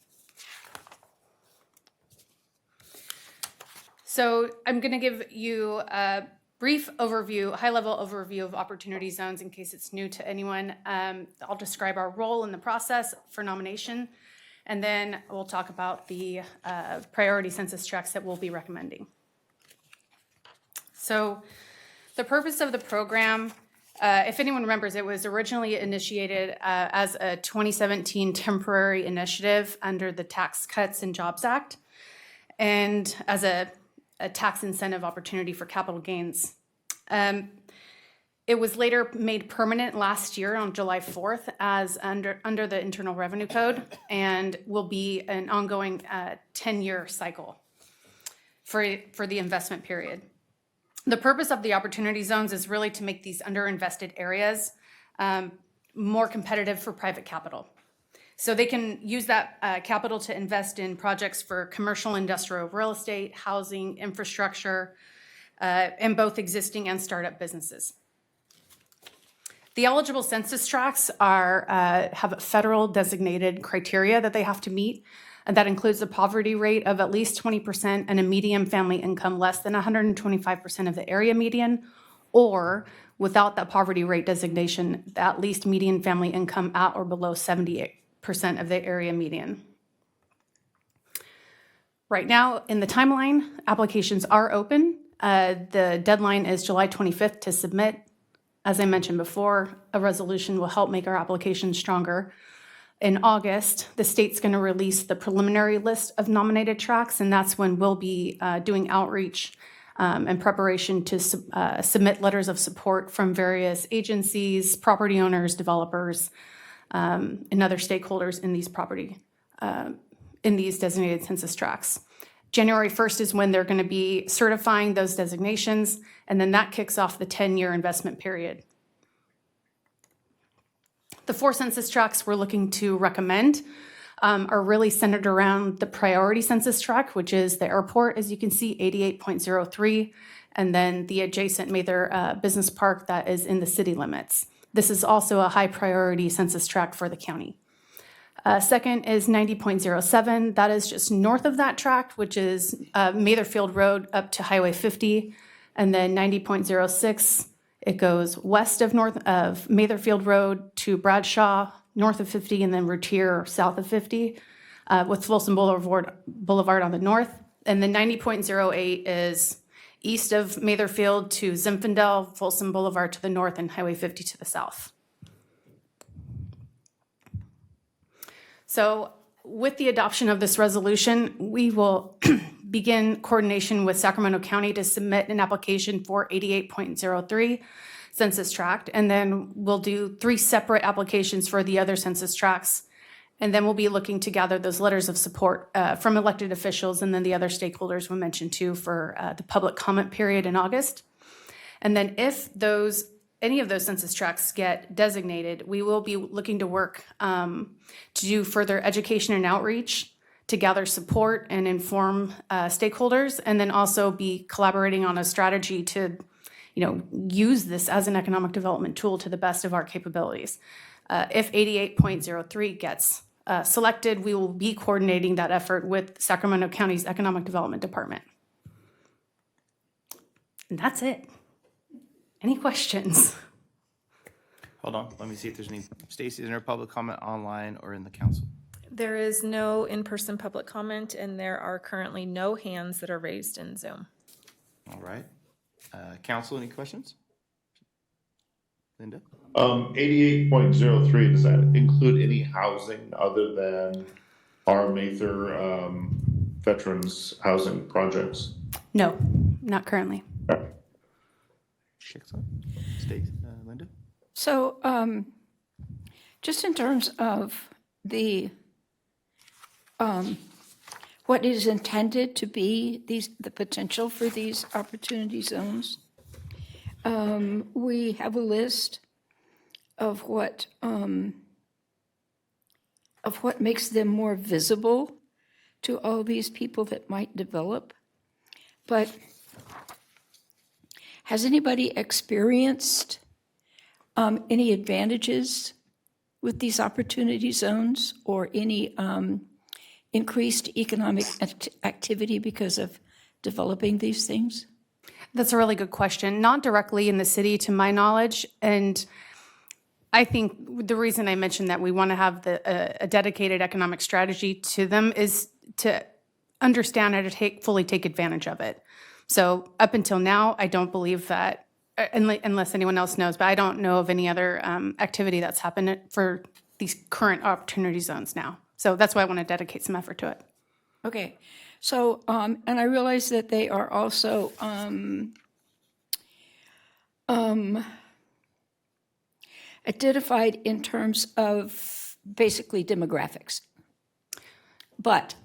So I'm going to give you a brief overview, high-level overview of opportunity zones in case it's new to anyone. I'll describe our role in the process for nomination, and then we'll talk about the priority census tracts that we'll be recommending. So the purpose of the program, if anyone remembers, it was originally initiated as a 2017 temporary initiative under the Tax Cuts and Jobs Act, and as a tax incentive opportunity for capital gains. It was later made permanent last year on July 4th as under the Internal Revenue Code, and will be an ongoing 10-year cycle for the investment period. The purpose of the opportunity zones is really to make these underinvested areas more competitive for private capital. So they can use that capital to invest in projects for commercial, industrial, real estate, housing, infrastructure, and both existing and startup businesses. The eligible census tracts have a federal designated criteria that they have to meet, and that includes a poverty rate of at least 20% and a median family income less than 125% of the area median, or without that poverty rate designation, at least median family income at or below 78% of the area median. Right now, in the timeline, applications are open. The deadline is July 25th to submit. As I mentioned before, a resolution will help make our application stronger. In August, the state's going to release the preliminary list of nominated tracts, and that's when we'll be doing outreach and preparation to submit letters of support from various agencies, property owners, developers, and other stakeholders in these designated census tracts. January 1st is when they're going to be certifying those designations, and then that kicks off the 10-year investment period. The 4 census tracts we're looking to recommend are really centered around the priority census tract, which is the airport, as you can see, 88.03, and then the adjacent Mather Business Park that is in the city limits. This is also a high priority census tract for the county. Second is 90.07. That is just north of that tract, which is Matherfield Road up to Highway 50. And then 90.06, it goes west of Matherfield Road to Bradshaw, north of 50, and then Routier, south of 50, with Folsom Boulevard on the north. And then 90.08 is east of Matherfield to Zinfandel, Folsom Boulevard to the north, and Highway 50 to the south. So With the adoption of this resolution, we will begin coordination with Sacramento County to submit an application for 88.03 census tract, and then we'll do 3 separate applications for the other census tracts. And then we'll be looking to gather those letters of support from elected officials and then the other stakeholders we mentioned too for the public comment period in August. And then if any of those census tracts get designated, we will be looking to work to do further education and outreach to gather support and inform stakeholders, and then also be collaborating on a strategy to use this as an economic development tool to the best of our capabilities. If 88.03 gets selected, we will be coordinating that effort with Sacramento County's Economic Development Department. And that's it. Any questions? Hold on, let me see if there's any. Stacy, is there public comment online or in the council? There is no in-person public comment, and there are currently no hands that are raised in Zoom. All right. Council, any questions? Linda? 88.03, does that include any housing other than our Mather veterans housing projects? No, not currently. Stacy, Linda? So just in terms of the what is intended to be the potential for these opportunity zones, we have a list of what makes them more visible to all these people that might develop. But has anybody experienced any advantages with these opportunity zones or any increased economic activity because of developing these things? That's a really good question. Not directly in the city, to my knowledge. And I think the reason I mentioned that we want to have a dedicated economic strategy to them is to understand how to fully take advantage of it. So up until now, I don't believe that, unless anyone else knows, but I don't know of any other activity that's happened for these current opportunity zones now. So that's why I want to dedicate some effort to it. Okay. So, and I realize that they are also identified in terms of basically demographics. But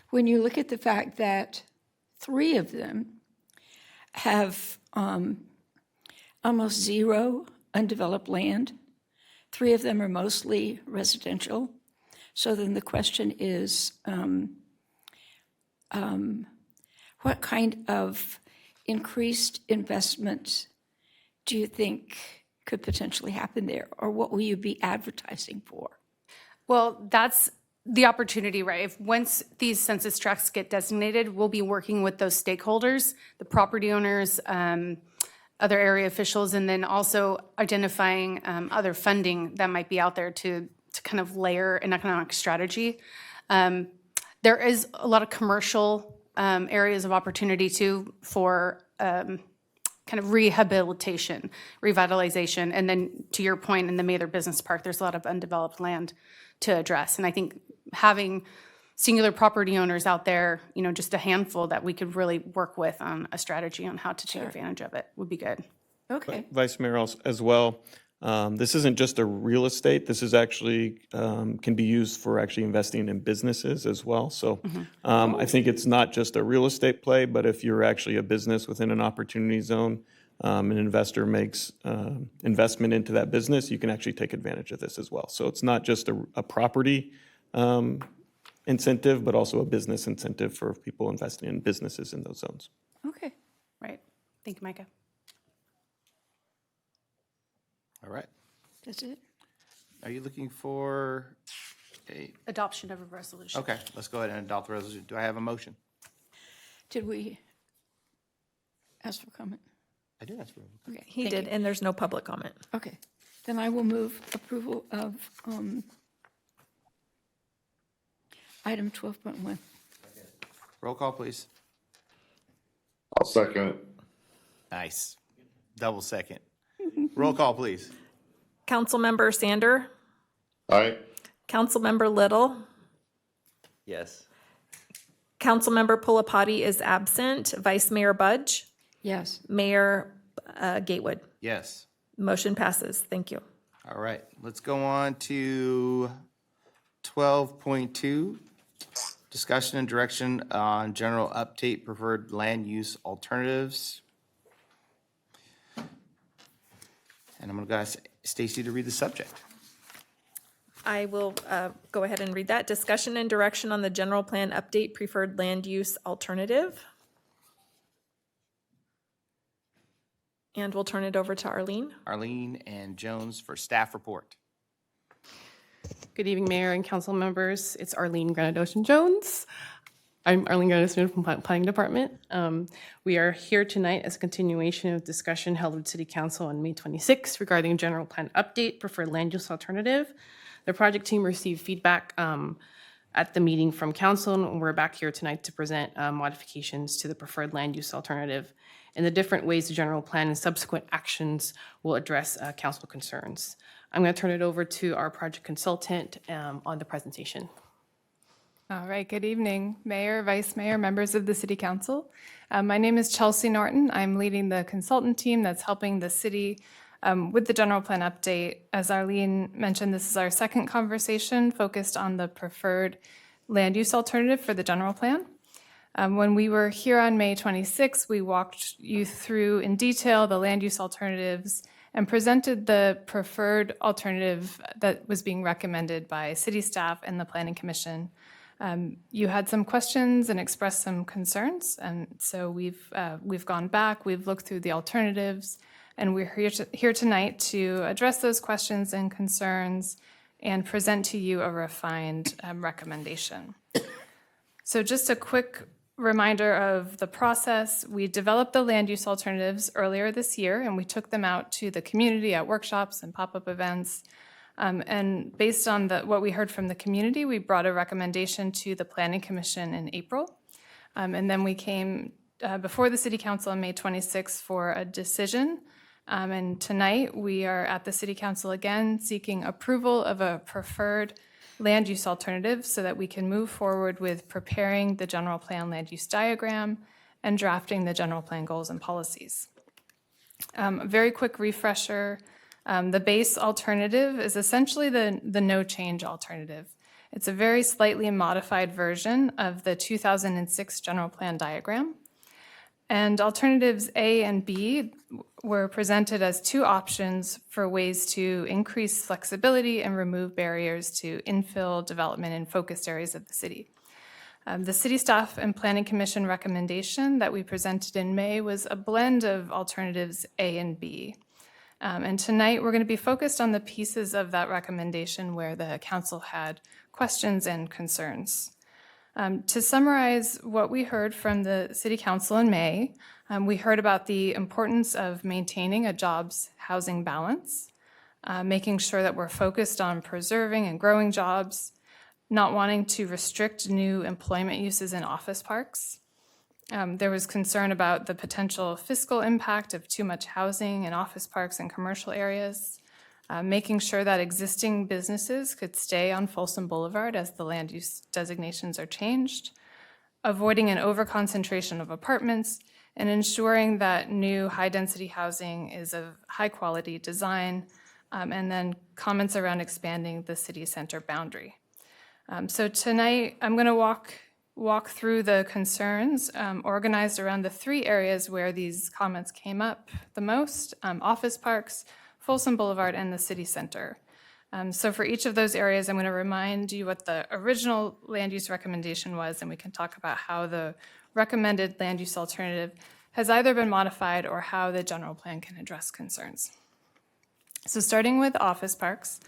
when you look at the fact that 3 of them have almost 0 undeveloped land, 3 of them are mostly residential. So then the question is, what kind of increased investment do you think could potentially happen there? Or what will you be advertising for? Well, that's the opportunity, right? If once these census tracts get designated, we'll be working with those stakeholders, the property owners, other area officials, and then also identifying other funding that might be out there to kind of layer an economic strategy. There is a lot of commercial areas of opportunity too for kind of rehabilitation, revitalization, and then to your point, in the Mather Business Park, there's a lot of undeveloped land to address. And I think having singular property owners out there, just a handful that we could really work with on a strategy on how to take advantage of it would be good. Okay. Vice Mayor, as well, this isn't just a real estate. This is actually, can be used for actually investing in businesses as well. So I think it's not just a real estate play, but if you're actually a business within an opportunity zone, an investor makes investment into that business, you can actually take advantage of this as well. So it's not just a property incentive, but also a business incentive for people investing in businesses in those zones. Okay. Right. Thank you, Micah. All right. That's it? Are you looking for a? Adoption of a resolution. Okay, let's go ahead and adopt the resolution. Do I have a motion? Did we ask for comment? I did ask for a Okay. He thank did, you. and there's no public comment. Okay. Then I will move approval of item 12.1. roll call, please. I'll second it. Nice. Double second. Roll call, please. Councilmember Sander, Aye. Councilmember Little, Yes. Councilmember Pulapati is absent. Vice Mayor Budge, Yes. Mayor Gatewood. Yes. Motion passes. Thank you. All right, let's go on to 12.2, discussion and direction on general update preferred land use alternatives. And I'm going to ask Stacy to read the subject. I will go ahead and read that. Discussion and direction on the general plan update preferred land use alternative. And we'll turn it over to Arlene. Arlene and Jones for staff report. Good evening, Mayor and council members. It's Arlene Granadocian-Jones. I'm Arlene Granadocian from Planning Department. We are here tonight as a continuation of discussion held with City Council on May 26th regarding general plan update, preferred land use alternative. The project team received feedback at the meeting from council, and we're back here tonight to present modifications to the preferred land use alternative and the different ways the general plan and subsequent actions will address council concerns. I'm going to turn it over to our project consultant on the presentation. All right, good evening, Mayor, Vice Mayor, members of the City Council. My name is Chelsea Norton. I'm leading the consultant team that's helping the city with the general plan update. As Arlene mentioned, this is our second conversation focused on the preferred land use alternative for the general plan. When we were here on May 26th, we walked you through in detail the land use alternatives and presented the preferred alternative that was being recommended by city staff and the Planning Commission. You had some questions and expressed some concerns, and so we've gone back, we've looked through the alternatives, and we're here tonight to address those questions and concerns and present to you a refined recommendation. So just a quick reminder of the process. We developed the land use alternatives earlier this year, and we took them out to the community at workshops and pop-up events. And based on what we heard from the community, we brought a recommendation to the Planning Commission in April. And then we came before the City Council on May 26th for a decision. And tonight we are at the City Council again seeking approval of a preferred land use alternative so that we can move forward with preparing the general plan land use diagram and drafting the general plan goals and policies. Very quick refresher. The base alternative is essentially the no change alternative. It's a very slightly modified version of the 2006 general plan diagram. And alternatives A and B were presented as two options for ways to increase flexibility and remove barriers to infill development in focused areas of the city. The City Staff and Planning Commission recommendation that we presented in May was a blend of alternatives A and B. And tonight we're going to be focused on the pieces of that recommendation where the council had questions and concerns. To summarize what we heard from the City Council in May, we heard about the importance of maintaining a jobs-housing balance, making sure that we're focused on preserving and growing jobs, not wanting to restrict new employment uses in office parks. There was concern about the potential fiscal impact of too much housing in office parks and commercial areas, making sure that existing businesses could stay on Folsom Boulevard as the land use designations are changed, avoiding an overconcentration of apartments, and ensuring that new high-density housing is of high-quality design, and then comments around expanding the city center boundary. So tonight, I'm going to walk through the concerns organized around the three areas where these comments came up the most: office parks, Folsom Boulevard, and the city center. So for each of those areas, I'm going to remind you what the original land use recommendation was, and we can talk about how the recommended land use alternative has either been modified or how the general plan can address concerns. So starting with office parks,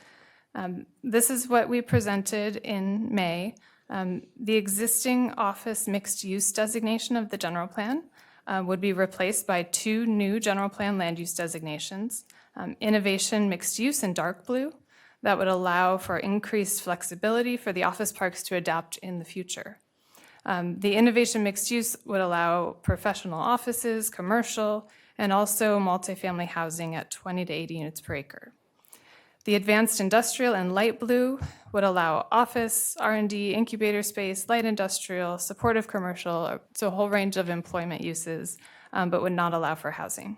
this is what we presented in May. The existing office mixed-use designation of the general plan would be replaced by two new general plan land use designations. Innovation mixed use in dark blue that would allow for increased flexibility for the office parks to adapt in the future. The innovation mixed use would allow professional offices, commercial, and also multifamily housing at 20 to 80 units per acre. The advanced industrial in light blue would allow office, R&D, incubator space, light industrial, supportive commercial, so a whole range of employment uses, but would not allow for housing.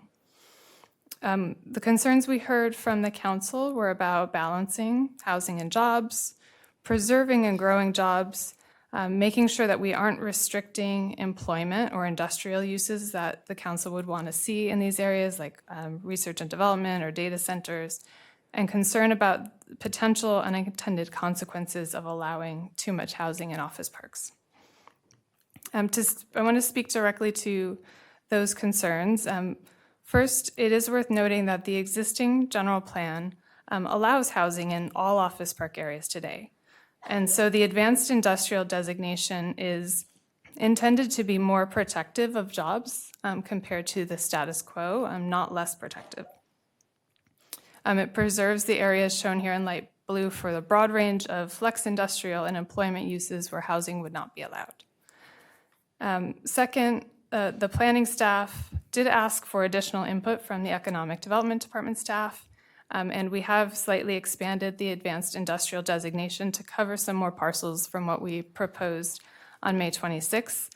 The concerns we heard from the council were about balancing housing and jobs, preserving and growing jobs, making sure that we aren't restricting employment or industrial uses that the council would want to see in these areas, like research and development or data centers, and concern about potential unintended consequences of allowing too much housing in office parks. I want to speak directly to those concerns. First, it is worth noting that the existing general plan allows housing in all office park areas today. And so the advanced industrial designation is intended to be more protective of jobs compared to the status quo, not less protective. It preserves the areas shown here in light blue for the broad range of flex industrial and employment uses where housing would not be allowed. Second, the planning staff did ask for additional input from the Economic Development Department staff, and we have slightly expanded the advanced industrial designation to cover some more parcels from what we proposed on May 26th,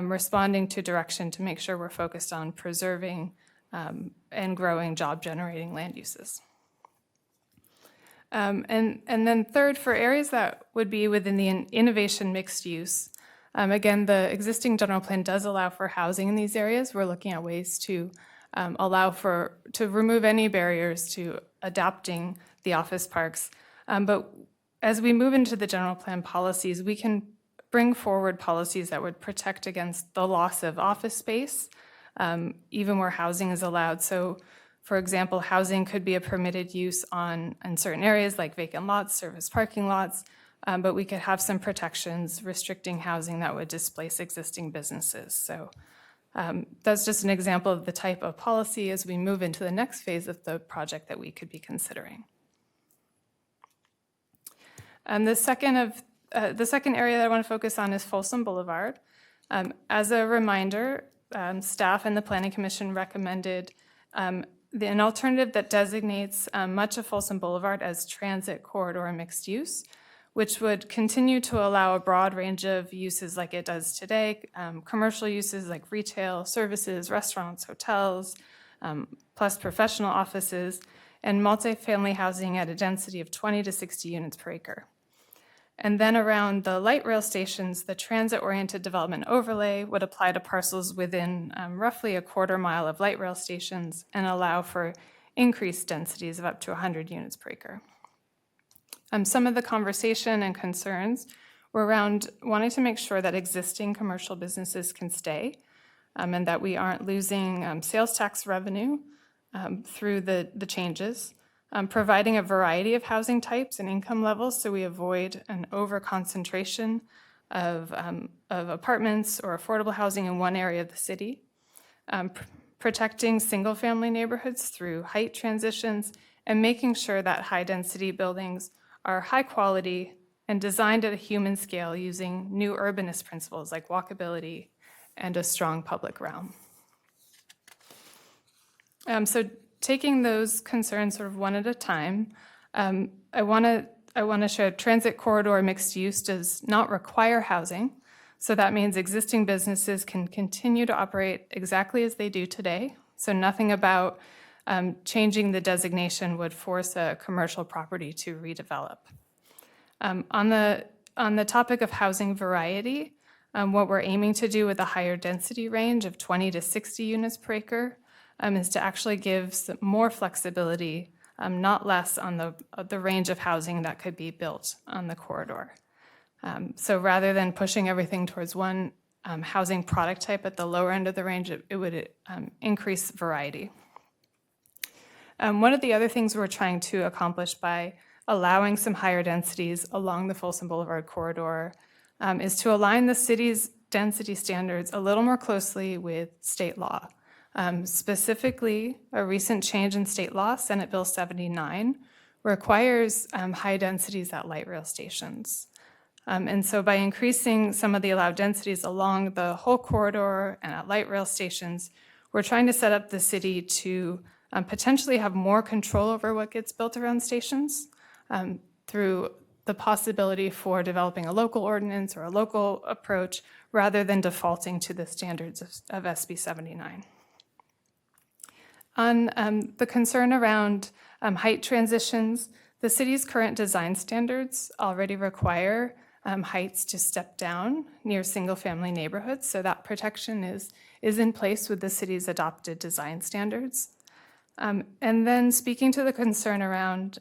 responding to direction to make sure we're focused on preserving and growing job-generating land uses. And then third, for areas that would be within the innovation mixed use, again, the existing general plan does allow for housing in these areas. We're looking at ways to to remove any barriers to adapting the office parks. But as we move into the general plan policies, we can bring forward policies that would protect against the loss of office space, even where housing is allowed. So, for example, housing could be a permitted use in certain areas like vacant lots, service parking lots, but we could have some protections restricting housing that would displace existing businesses. So that's just an example of the type of policy as we move into the next phase of the project that we could be considering. The second area that I want to focus on is Folsom Boulevard. As a reminder, staff and the Planning Commission recommended an alternative that designates much of Folsom Boulevard as transit corridor mixed use, which would continue to allow a broad range of uses like it does today, commercial uses like retail, services, restaurants, hotels, plus professional offices, and multifamily housing at a density of 20 to 60 units per acre. And then around the light rail stations, the transit-oriented development overlay would apply to parcels within roughly a quarter mile of light rail stations and allow for increased densities of up to 100 units per acre. Some of the conversation and concerns were around wanting to make sure that existing commercial businesses can stay and that we aren't losing sales tax revenue through the changes, providing a variety of housing types and income levels so we avoid an over-concentration of apartments or affordable housing in one area of the city, protecting single-family neighborhoods through height transitions, and making sure that high-density buildings are high quality and designed at a human scale using new urbanist principles like walkability and a strong public realm. So taking those concerns sort of one at a time, I want to show transit corridor mixed use does not require housing. So that means existing businesses can continue to operate exactly as they do today. So nothing about changing the designation would force a commercial property to redevelop. On the topic of housing variety, what we're aiming to do with a higher density range of 20 to 60 units per acre is to actually give some more flexibility, not less, on the range of housing that could be built on the corridor. So rather than pushing everything towards one housing product type at the lower end of the range, it would increase variety. One of the other things we're trying to accomplish by allowing some higher densities along the Folsom Boulevard corridor is to align the city's density standards a little more closely with state law. Specifically, a recent change in state law, Senate Bill 79, requires high densities at light rail stations. And so by increasing some of the allowed densities along the whole corridor and at light rail stations, we're trying to set up the city to potentially have more control over what gets built around stations through the possibility for developing a local ordinance or a local approach rather than defaulting to the standards of SB 79. On the concern around height transitions, the city's current design standards already require heights to step down near single-family neighborhoods, so that protection is in place with the city's adopted design standards. And then speaking to the concern around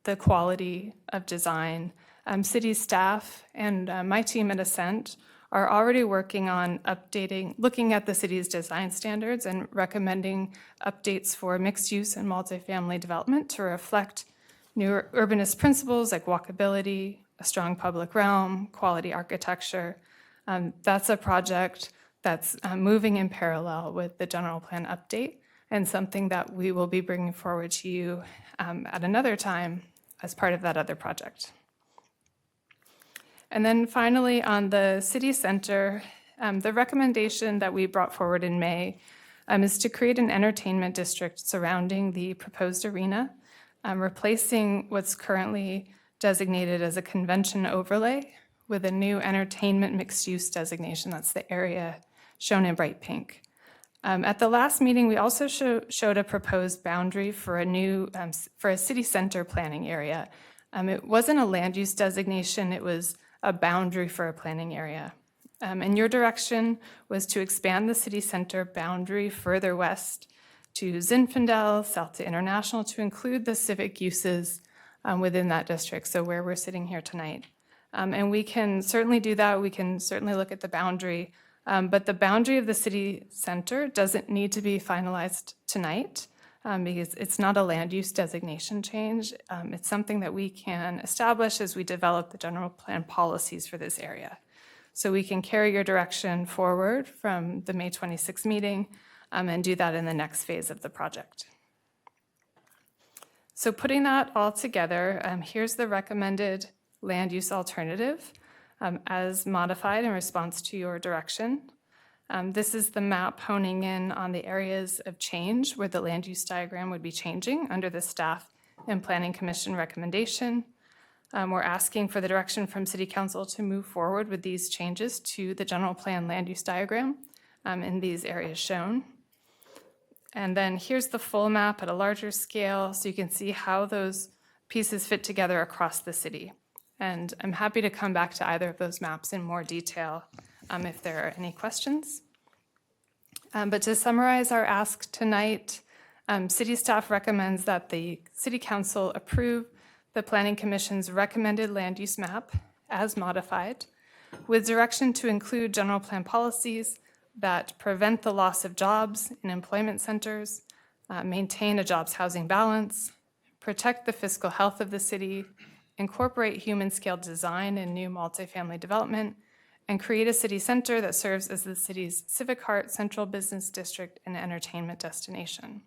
the quality of design, city staff and my team at Ascent are already working on looking at the city's design standards and recommending updates for mixed use and multifamily development to reflect new urbanist principles like walkability, a strong public realm, quality architecture. That's a project that's moving in parallel with the general plan update and something that we will be bringing forward to you at another time as part of that other project. And then finally, on the city center, the recommendation that we brought forward in May is to create an entertainment district surrounding the proposed arena, replacing what's currently designated as a convention overlay with a new entertainment mixed-use designation. That's the area shown in bright pink. At the last meeting, we also showed a proposed boundary for a city center planning area. It wasn't a land use designation, it was a boundary for a planning area. And your direction was to expand the city center boundary further west to Zinfandel, south to International, to include the civic uses within that district, so where we're sitting here tonight. And we can certainly do that. We can certainly look at the boundary, but the boundary of the city center doesn't need to be finalized tonight because it's not a land use designation change. It's something that we can establish as we develop the general plan policies for this area. So we can carry your direction forward from the May 26th meeting and do that in the next phase of the project. So putting that all together, here's the recommended land use alternative as modified in response to your direction. This is the map honing in on the areas of change where the land use diagram would be changing under the Staff and Planning Commission recommendation. We're asking for the direction from City Council to move forward with these changes to the general plan land use diagram in these areas shown. And then here's the full map at a larger scale so you can see how those pieces fit together across the city. And I'm happy to come back to either of those maps in more detail if there are any questions. But to summarize our ask tonight, City staff recommends that the City Council approve the Planning Commission's recommended land use map as modified, with direction to include general plan policies that prevent the loss of jobs in employment centers, maintain a jobs housing balance, protect the fiscal health of the city, incorporate human-scale design in new multifamily development, and create a city center that serves as the city's civic heart, central business district, and entertainment destination.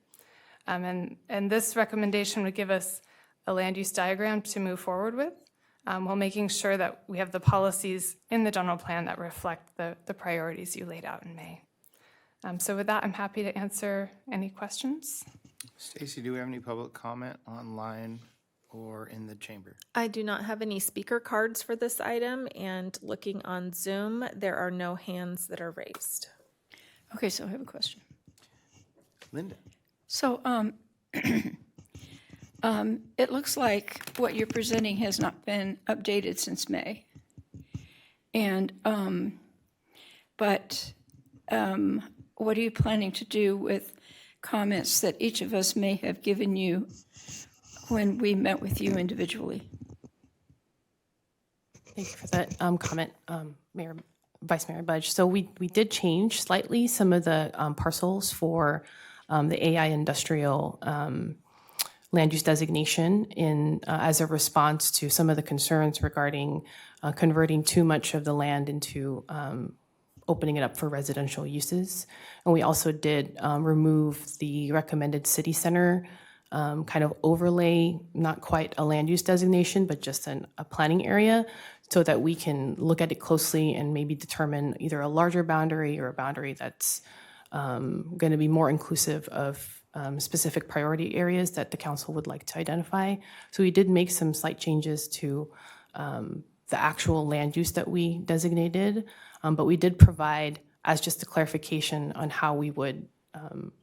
And this recommendation would give us a land use diagram to move forward with, while making sure that we have the policies in the general plan that reflect the priorities you laid out in May. So with that, I'm happy to answer any questions. Stacy, do we have any public comment online or in the chamber? I do not have any speaker cards for this item, and looking on Zoom, there are no hands that are raised. Okay, so I have a question. Linda. So it looks like what you're presenting has not been updated since May. And, but what are you planning to do with comments that each of us may have given you when we met with you individually? Thank you for that comment, Vice Mayor Budge. So we did change slightly some of the parcels for the AI industrial land use designation in as a response to some of the concerns regarding converting too much of the land into opening it up for residential uses. And we also did remove the recommended city center kind of overlay, not quite a land use designation, but just a planning area, so that we can look at it closely and maybe determine either a larger boundary or a boundary that's going to be more inclusive of specific priority areas that the council would like to identify. So we did make some slight changes to the actual land use that we designated, but we did provide as just a clarification on how we would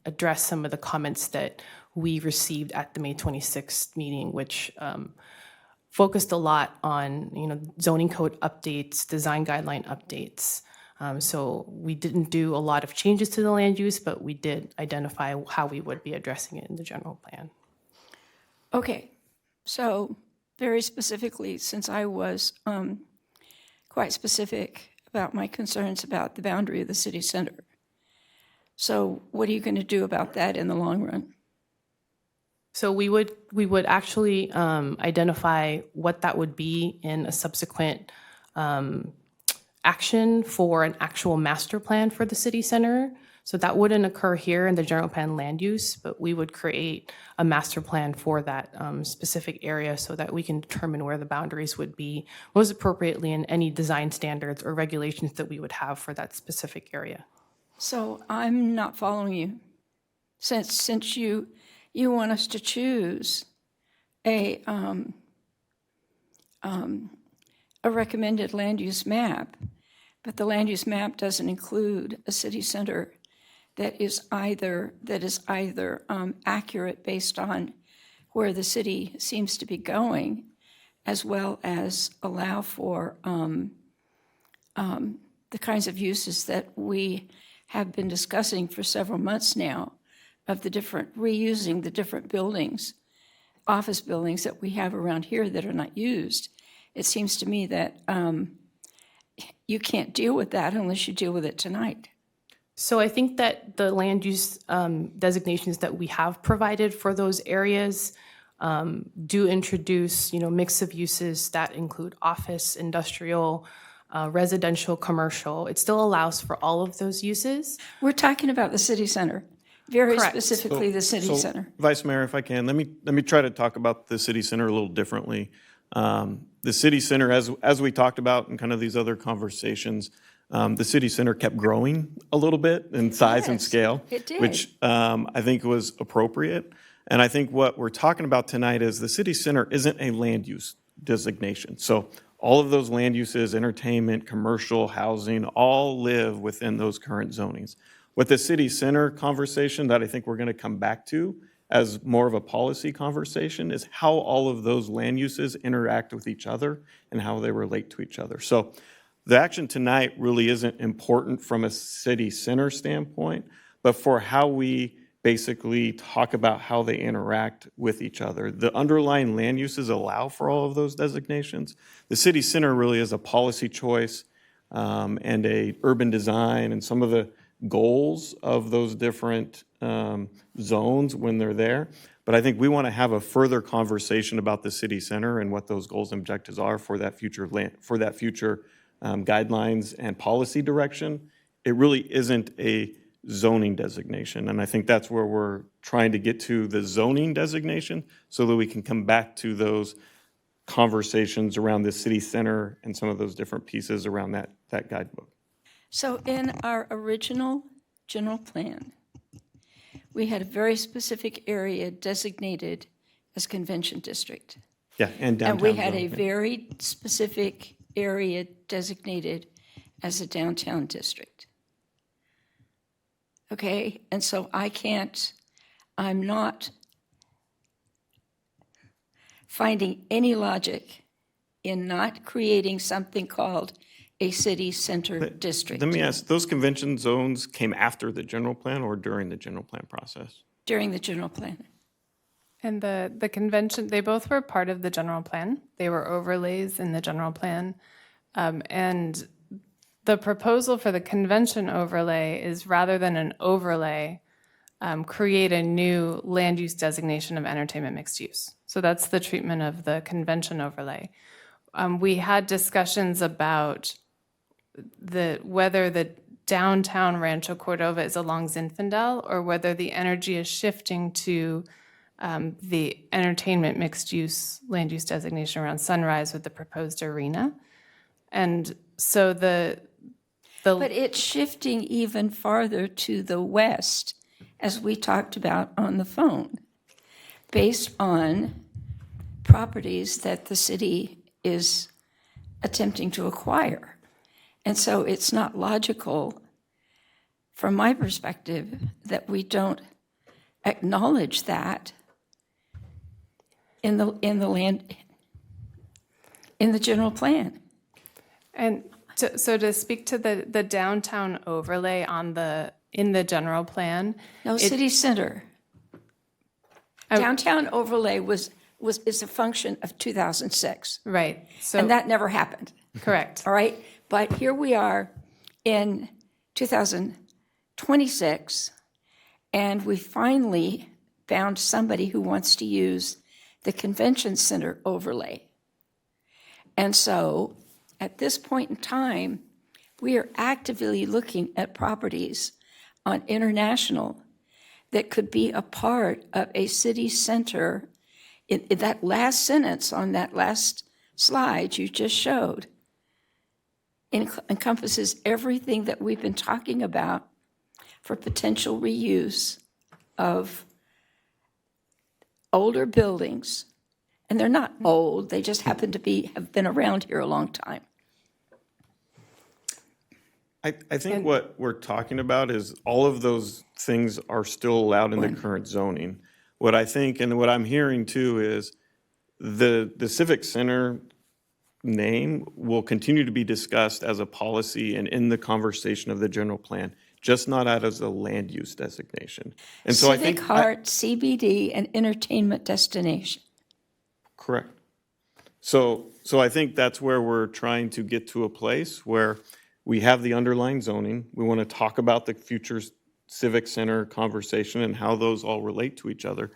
address some of the comments that we received at the May 26th meeting, which focused a lot on zoning code updates, design guideline updates. So we didn't do a lot of changes to the land use, but we did identify how we would be addressing it in the general plan. Okay, so very specifically, since I was quite specific about my concerns about the boundary of the city center. So what are you going to do about that in the long run? So we would actually identify what that would be in a subsequent action for an actual master plan for the city center. So that wouldn't occur here in the general plan land use, but we would create a master plan for that specific area so that we can determine where the boundaries would be most appropriately in any design standards or regulations that we would have for that specific area. So I'm not following you. Since you want us to choose a recommended land use map, but the land use map doesn't include a city center that is either accurate based on where the city seems to be going, as well as allow for the kinds of uses that we have been discussing for several months now, of reusing the different buildings, office buildings that we have around here that are not used. It seems to me that you can't deal with that unless you deal with it tonight. So I think that the land use designations that we have provided for those areas do introduce, mix of uses that include office, industrial, residential, commercial. It still allows for all of those uses. We're talking about the city center, very Correct. specifically the city center. Vice Mayor, if I can, let me try to talk about the city center a little differently. The city center, as we talked about in kind of these other conversations, the city center kept growing a little bit in size and scale, which I think was appropriate. And I think what we're talking about tonight is the city center isn't a land use designation. So all of those land uses, entertainment, commercial, housing, all live within those current zonings. With the city center conversation that I think we're going to come back to as more of a policy conversation is how all of those land uses interact with each other and how they relate to each other. So the action tonight really isn't important from a city center standpoint, but for how we basically talk about how they interact with each other. The underlying land uses allow for all of those designations. The city center really is a policy choice and a urban design and some of the goals of those different zones when they're there. But I think we want to have a further conversation about the city center and what those goals and objectives are for that future guidelines and policy direction. It really isn't a zoning designation. And I think that's where we're trying to get to, the zoning designation, so that we can come back to those conversations around the city center and some of those different pieces around that guidebook. So in our original general plan, we had a very specific area designated as convention district. Yeah, and downtown. And we had zone, a very specific area designated as a downtown district. Okay, and so I'm not finding any logic in not creating something called a city center district. Let me ask, those convention zones came after the general plan or during the general plan process? During the general plan. And the convention, they both were part of the general plan. They were overlays in the general plan. And the proposal for the convention overlay is, rather than an overlay, create a new land use designation of entertainment mixed use. So that's the treatment of the convention overlay. We had discussions about whether the downtown Rancho Cordova is along Zinfandel or whether the energy is shifting to the entertainment mixed use land use designation around Sunrise with the proposed arena. And so but it's shifting even farther to the west as we talked about on the phone, based on properties that the city is attempting to acquire. And so it's not logical, from my perspective, that we don't acknowledge that in the land, in the general plan. And so to speak to the downtown overlay in the general plan. No, city center. Downtown overlay is a function of 2006. Right. So, and that never happened. Correct. All right. But here we are in 2026, and we finally found somebody who wants to use the convention center overlay. And so at this point in time, we are actively looking at properties on International that could be a part of a city center. In that last sentence on that last slide you just showed encompasses everything that we've been talking about for potential reuse of older buildings. And they're not old, they just happen to have been around here a long time. I think what we're talking about is all of those things are still allowed in the current zoning. What I think and what I'm hearing too is the Civic Center name will continue to be discussed as a policy and in the conversation of the general plan, just not out as a land use designation. And so I think Heart, CBD, and entertainment destination. Correct. So I think that's where we're trying to get to a place where we have the underlying zoning. We want to talk about the future civic center conversation and how those all relate to each other.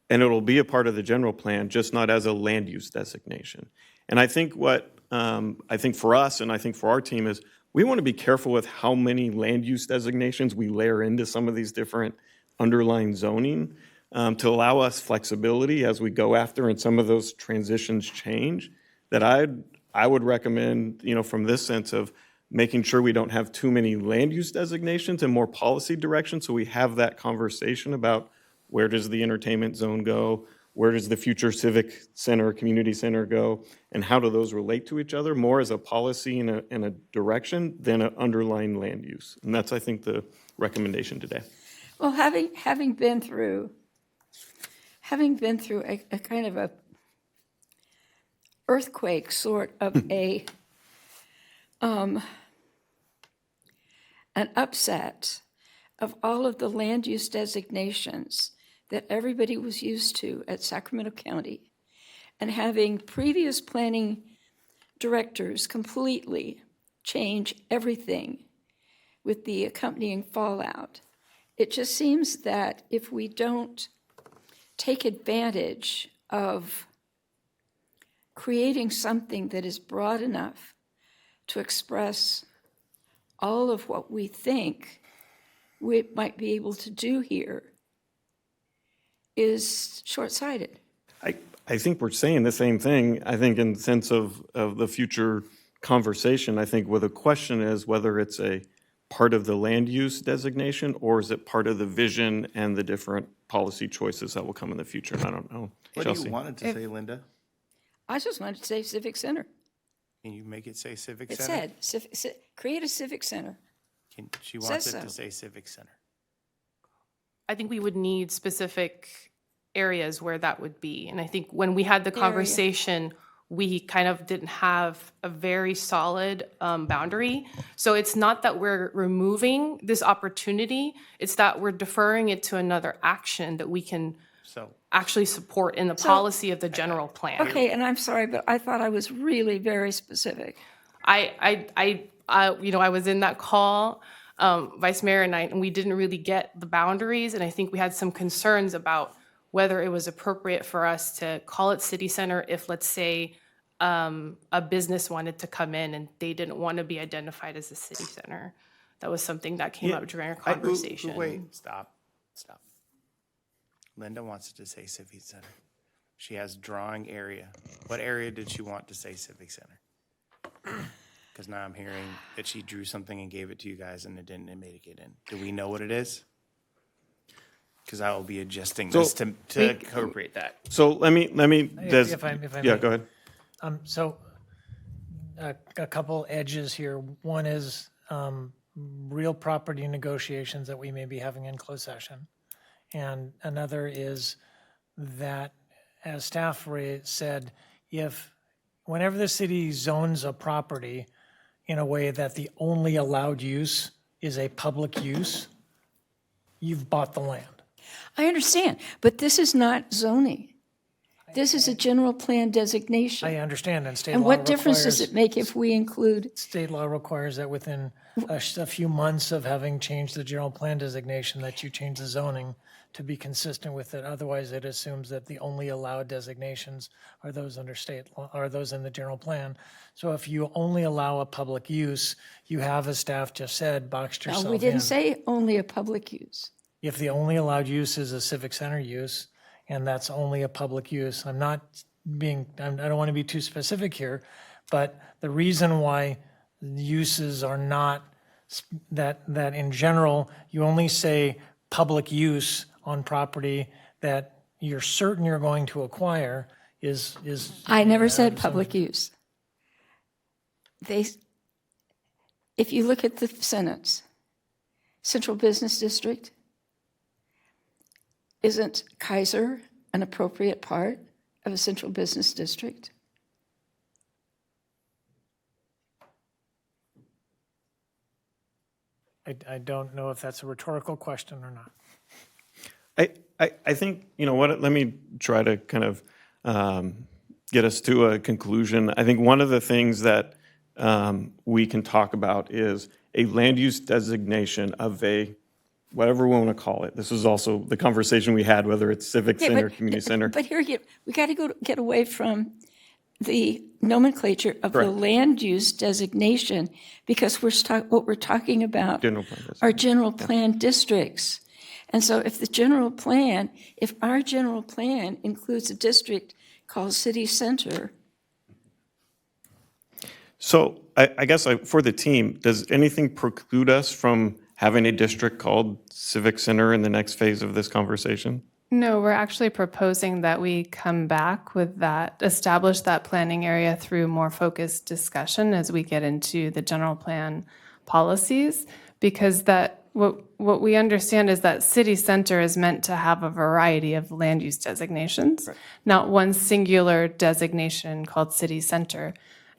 And it'll be a part of the general plan, just not as a land use designation. And I think what I think for us and I think for our team is we want to be careful with how many land use designations we layer into some of these different underlying zoning to allow us flexibility as we go after and some of those transitions change. That I would recommend, from this sense of making sure we don't have too many land use designations and more policy direction, so we have that conversation about where does the entertainment zone go, where does the future civic center, community center go, and how do those relate to each other, more as a policy and a direction than an underlying land use. And that's, I think, the recommendation today. Well, having been through a kind of a earthquake sort of an upset of all of the land use designations that everybody was used to at Sacramento County, and having previous planning directors completely change everything with the accompanying fallout. It just seems that if we don't take advantage of creating something that is broad enough to express all of what we think we might be able to do here, is short-sighted. I think we're saying the same thing. I think in the sense of the future conversation, I think the question is whether it's a part of the land use designation or is it part of the vision and the different policy choices that will come in the future. And I don't know. What Chelsea. do you want it to say, Linda? I just wanted to say Civic Center. Can you make it say Civic It Center? said, create a Civic Center. She wants Says it to so. say Civic Center. I think we would need specific areas where that would be. And I think when we had the conversation, we kind of didn't have a very solid boundary. So it's not that we're removing this opportunity, it's that we're deferring it to another action that we can actually support in the policy of the general plan. Okay, and I'm sorry, but I thought I was really very specific. I was in that call, Vice Mayor and I, and we didn't really get the boundaries. And I think we had some concerns about whether it was appropriate for us to call it city center if, let's say, a business wanted to come in and they didn't want to be identified as a city center. That was something that came up during our conversation. Wait, stop. Linda wants it to say Civic Center. She has drawing area. What area did she want to say Civic Center? Because now I'm hearing that she drew something and gave it to you guys and it didn't make it in. Do we know what it is? because I will be adjusting So- this to incorporate that. So let me, If I yeah, may. go ahead. So a couple edges here. One is real property negotiations that we may be having in closed session. And another is that, as staff said, whenever the city zones a property in a way that the only allowed use is a public use, you've bought the land. I understand, but this is not zoning. This is a general plan designation. I understand, and state law And what difference does requires- it make if we include, State law requires that within a few months of having changed the general plan designation, that you change the zoning to be consistent with it. Otherwise, it assumes that the only allowed designations are those under state law, are those in the general plan. So if you only allow a public use, you have, as staff just said, boxed yourself no, in. we didn't say only a public use. If the only allowed use is a civic center use, and that's only a public use, I don't want to be too specific here, but the reason why uses are not, that in general, you only say public use on property that you're certain you're going to acquire is. I never said public use. If you look at the sentence, Central Business District, isn't Kaiser an appropriate part of a central business district? I don't know if that's a rhetorical question or not. I think, you know what, let me try to kind of get us to a conclusion. I think one of the things that we can talk about is a land use designation of a, whatever we want to call it. This is also the conversation we had, whether it's civic center, community center. But here, we got to get away from the nomenclature of the land use designation, because what we're talking about General plan are general plan districts. And so if our general plan includes a district called city center. So I guess for the team, does anything preclude us from having a district called Civic Center in the next phase of this conversation? No, we're actually proposing that we come back with that, establish that planning area through more focused discussion as we get into the general plan policies, because what we understand is that city center is meant to have a variety of land use designations, not one singular designation called city center.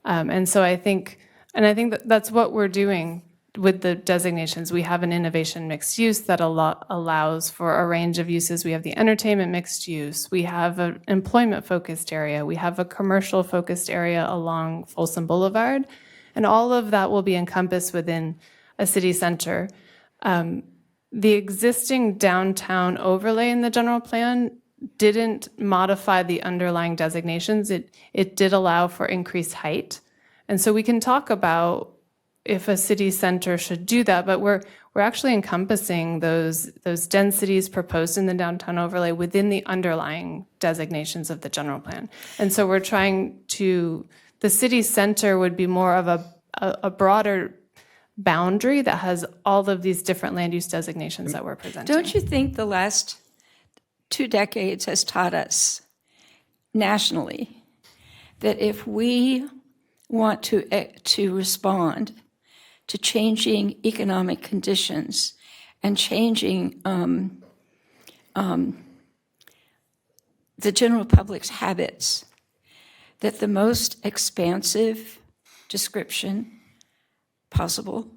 And so I think that's what we're doing with the designations. We have an innovation mixed use that allows for a range of uses. We have the entertainment mixed use. We have an employment focused area. We have a commercial focused area along Folsom Boulevard. And all of that will be encompassed within a city center. The existing downtown overlay in the general plan didn't modify the underlying designations. It did allow for increased height. And so we can talk about if a city center should do that, but we're actually encompassing those densities proposed in the downtown overlay within the underlying designations of the general plan. And so we're trying to, the city center would be more of a broader boundary that has all of these different land use designations that we're presenting. Don't you think the last 2 decades has taught us nationally that if we want to respond to changing economic conditions and changing the general public's habits, that the most expansive description possible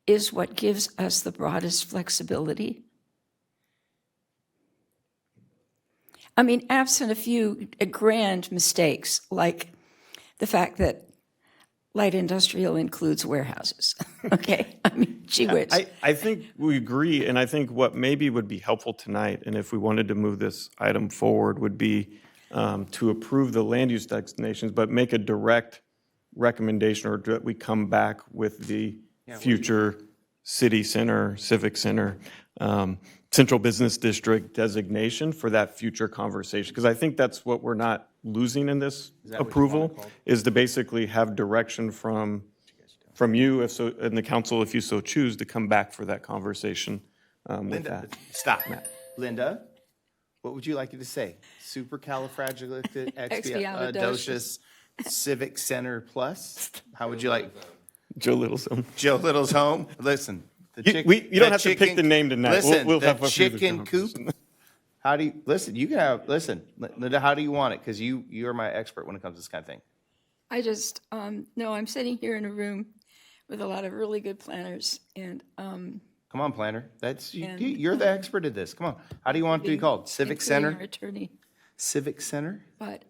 is what gives us the broadest flexibility? I mean, absent a few grand mistakes, like the fact that light industrial includes warehouses, okay? I mean, gee whiz. I think we agree, and I think what maybe would be helpful tonight, and if we wanted to move this item forward, would be to approve the land use designations, but make a direct recommendation, or that we come back with the future city center, civic center, central business district designation for that future conversation. Because I think that's what we're not losing in this approval, is to basically have direction from you, if so, and the council, if you so choose, to come back for that conversation with Linda, that. stop, Matt. Linda, what would you like it to say? Supercalifragilisticexpialidocious Civic Center Plus? How would you like? Joe Little's home. Joe Little's home? Listen. You don't have to pick the name tonight. Listen, We'll the have a few chicken coop. How do you, listen, you can have, listen, Linda, how do you want it? Because you're my expert when it comes to this kind of thing. I just, no, I'm sitting here in a room with a lot of really good planners, and Come on, planner. And, You're the expert at this. Come on. How do you want it to be called? Civic including Center? our attorney. Civic Center? But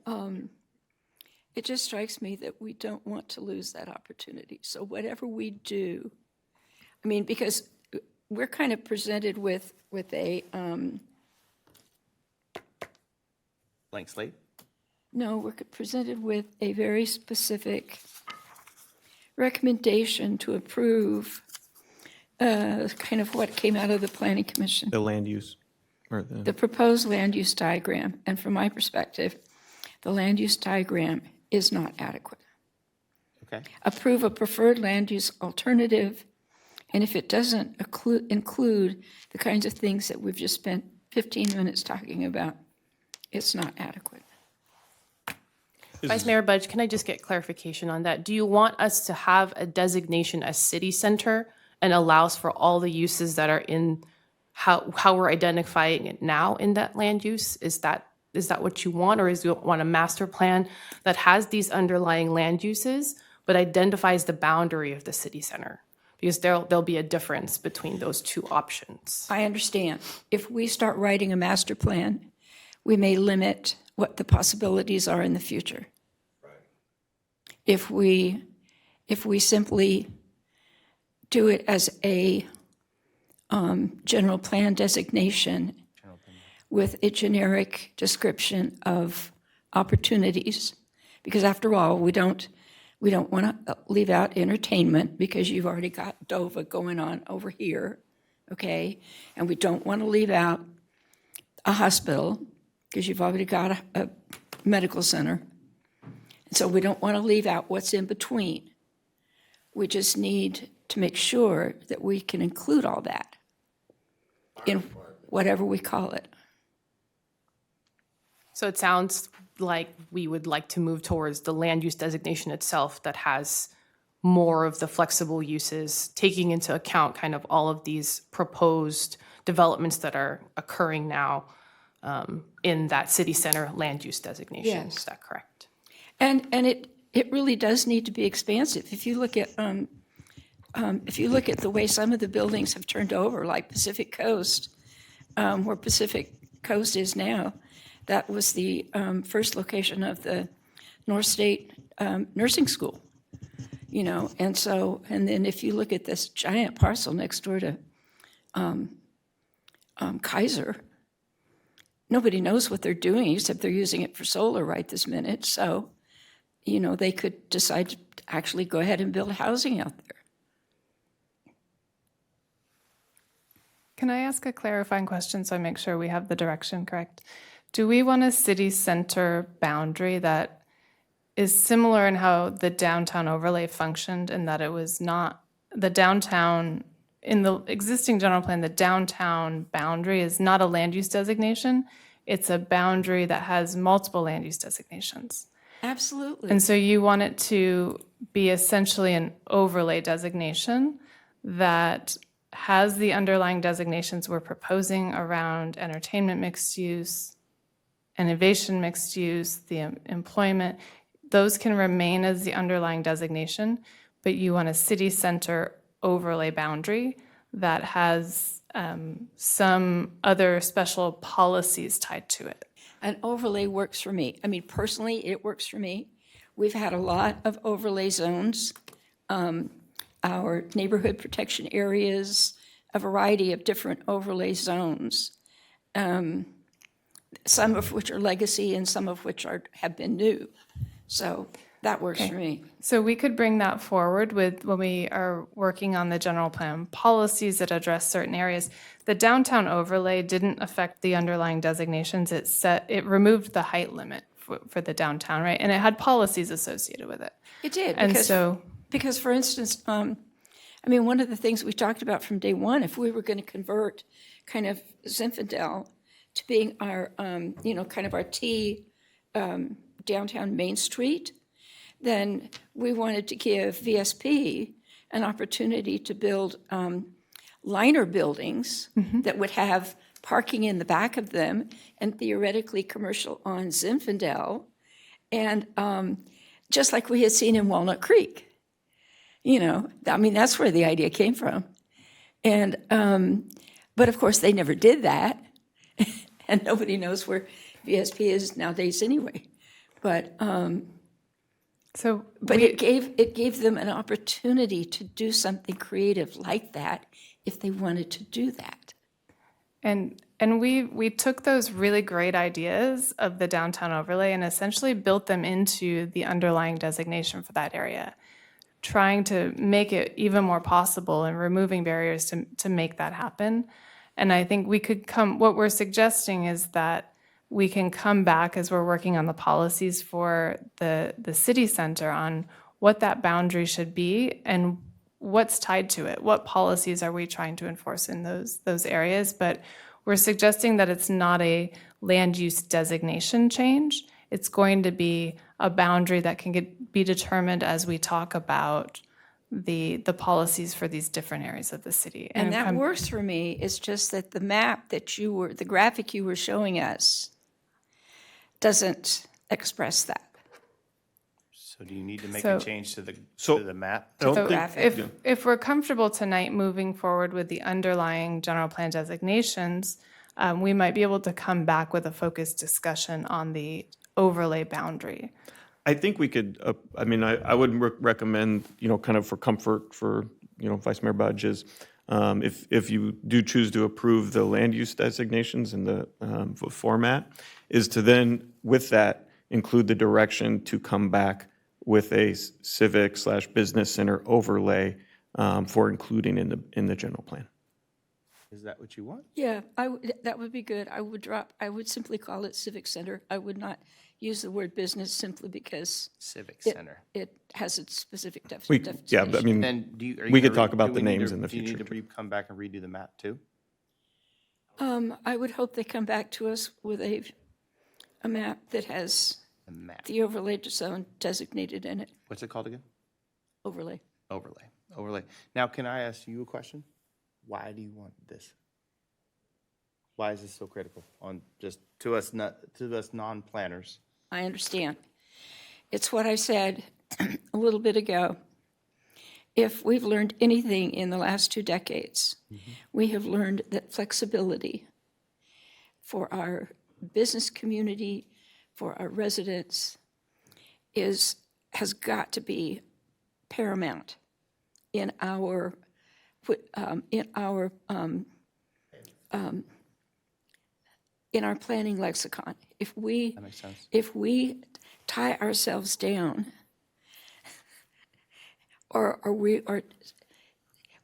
it just strikes me that we don't want to lose that opportunity. So whatever we do, I mean, because we're kind of presented with a, Blank slate? no, we're presented with a very specific recommendation to approve kind of what came out of the Planning Commission. The land use, or The proposed land use diagram, and from my perspective, the land use diagram is not adequate. Okay. Approve a preferred land use alternative, and if it doesn't include the kinds of things that we've just spent 15 minutes talking about, it's not adequate. Vice Mayor Budge, can I just get clarification on that? Do you want us to have a designation as city center and allows for all the uses that are in how we're identifying it now in that land use? Is that what you want, or is you want a master plan that has these underlying land uses but identifies the boundary of the city center? Because there'll be a difference between those two options. I understand. If we start writing a master plan, we may limit what the possibilities are in the future. If we simply do it as a general plan designation with a generic description of opportunities, because after all, we don't want to leave out entertainment because you've already got Cordova going on over here, okay? And we don't want to leave out a hospital because you've already got a medical center. And so we don't want to leave out what's in between. We just need to make sure that we can include all that in whatever we call it. So it sounds like we would like to move towards the land use designation itself that has more of the flexible uses, taking into account kind of all of these proposed developments that are occurring now in that city center land use designation. Yes. Is that correct? And it really does need to be expansive. If you look at the way some of the buildings have turned over, like Pacific Coast, where Pacific Coast is now, that was the first location of the North State Nursing School, you know. And then if you look at this giant parcel next door to Kaiser, nobody knows what they're doing except they're using it for solar right this minute. So, you know, they could decide to actually go ahead and build housing out there. Can I ask a clarifying question so I make sure we have the direction correct? Do we want a city center boundary that is similar in how the downtown overlay functioned, in that it was not the downtown, in the existing general plan, the downtown boundary is not a land use designation. It's a boundary that has multiple land use designations. Absolutely. And so you want it to be essentially an overlay designation that has the underlying designations we're proposing around entertainment mixed use, innovation mixed use, the employment. Those can remain as the underlying designation, but you want a city center overlay boundary that has some other special policies tied to it. An overlay works for me. I mean, personally, it works for me. We've had a lot of overlay zones, our neighborhood protection areas, a variety of different overlay zones, some of which are legacy and some of which have been new. So that works for me. So we could bring that forward with when we are working on the general plan policies that address certain areas. The downtown overlay didn't affect the underlying designations. It removed the height limit for the downtown, right? And it had policies associated with it. It did. And because for instance, I mean, one of the things we talked about from day one, if we were going to convert kind of Zinfandel to being our, kind of our downtown Main Street, then we wanted to give VSP an opportunity to build liner buildings that would have parking in the back of them and theoretically commercial on Zinfandel. And just like we had seen in Walnut Creek, that's where the idea came from. And, but of course, they never did that. And nobody knows where VSP is nowadays anyway. But it gave them an opportunity to do something creative like that if they wanted to do that. And we took those really great ideas of the downtown overlay and essentially built them into the underlying designation for that area, trying to make it even more possible and removing barriers to make that happen. And I think what we're suggesting is that we can come back as we're working on the policies for the city center on what that boundary should be and what's tied to it. What policies are we trying to enforce in those areas? But we're suggesting that it's not a land use designation change. It's going to be a boundary that can be determined as we talk about the policies for these different areas of the city. And that works for me. It's just that the map the graphic you were showing us doesn't express that. So do you need to make a change to the map? If we're comfortable tonight moving forward with the underlying general plan designations, we might be able to come back with a focused discussion on the overlay boundary. I think we could, I would recommend, kind of for comfort for, Vice Mayor Budge is, if you do choose to approve the land use designations in the format, is to then, with that, include the direction to come back with a civic/business center overlay for including in the general plan. Is that what you want? Yeah, that would be good. I would simply call it Civic Center. I would not use the word business simply because Civic Center. It has its specific We definition. could talk about the names in the future. Do you need to come back and redo the map too? I would hope they come back to us with a map that has the overlay zone designated in it. What's it called again? Overlay. Overlay. Now, can I ask you a question? Why do you want this? Why is this so critical on just to us non-planners? I understand. It's what I said a little bit ago. If we've learned anything in the last 2 decades, we have learned that flexibility for our business community, for our residents, has got to be paramount in our planning lexicon. If we tie ourselves down,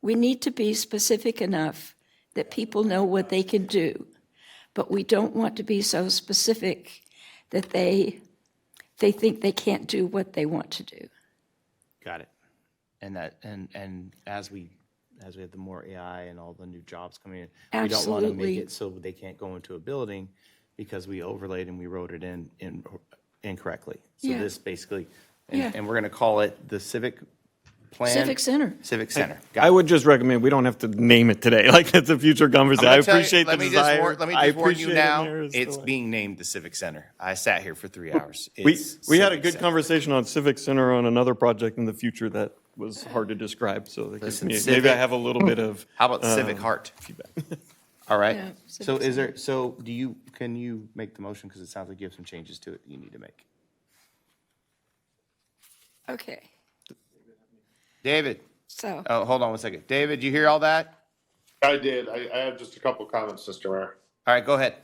we need to be specific enough that people know what they can do, but we don't want to be so specific that they think they can't do what they want to do. Got it. And as we have the more AI and all the new jobs coming in, we don't want to make it so they can't go into a building because we overlaid and we wrote it in incorrectly. So this basically, and we're going to call it the Civic Plan. Civic Center. Civic Center. I would just recommend, we don't have to name it today, like that's a future conversation. I appreciate the desire. Let me just warn you now, it's being named the Civic Center. I sat here for 3 hours. We had a good conversation on Civic Center on another project in the future that was hard to describe, so maybe I have a little bit of. How about Civic Heart? Feedback. All right. Yeah, So can you make the motion? Because it sounds like you have some changes to it you need to make. Okay. David. So. Oh, hold on one second. David, you hear all that? I did. I have just a couple comments, Mr. Mayor. All right, go ahead.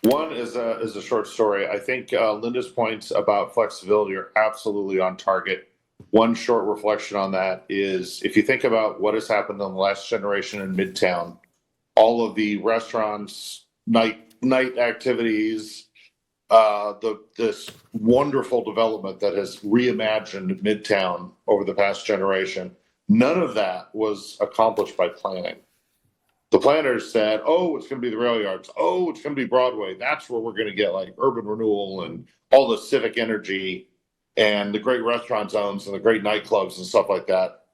One is a short story. I think Linda's points about flexibility are absolutely on target. One short reflection on that is if you think about what has happened in the last generation in Midtown, all of the restaurants, night activities, this wonderful development that has reimagined Midtown over the past generation, none of that was accomplished by planning. The planners said, oh, it's going to be the rail yards. Oh, it's going to be Broadway. That's where we're going to get like urban renewal and all the civic energy and the great restaurant zones and the great nightclubs and stuff like that.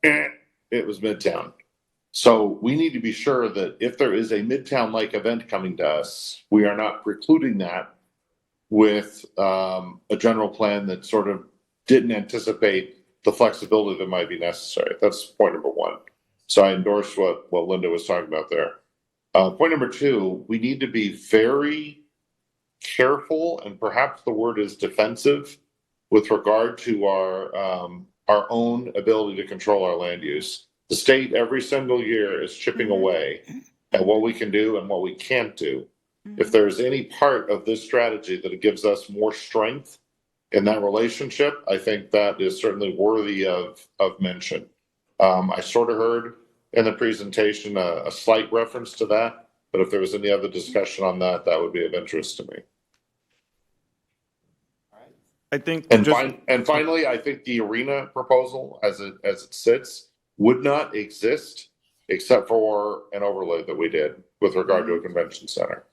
It was Midtown. So we need to be sure that if there is a Midtown-like event coming to us, we are not precluding that with a general plan that sort of didn't anticipate the flexibility that might be necessary. That's point number one. So I endorse what Linda was talking about there. Point number two, we need to be very careful, and perhaps the word is defensive, with regard to our own ability to control our land use. The state every single year is chipping away at what we can do and what we can't do. If there's any part of this strategy that it gives us more strength in that relationship, I think that is certainly worthy of mention. I sort of heard in the presentation a slight reference to that, but if there was any other discussion on that, that would be of interest to me. I think, and finally, I think the arena proposal, as it sits, would not exist except for an overlay that we did with regard to a convention center.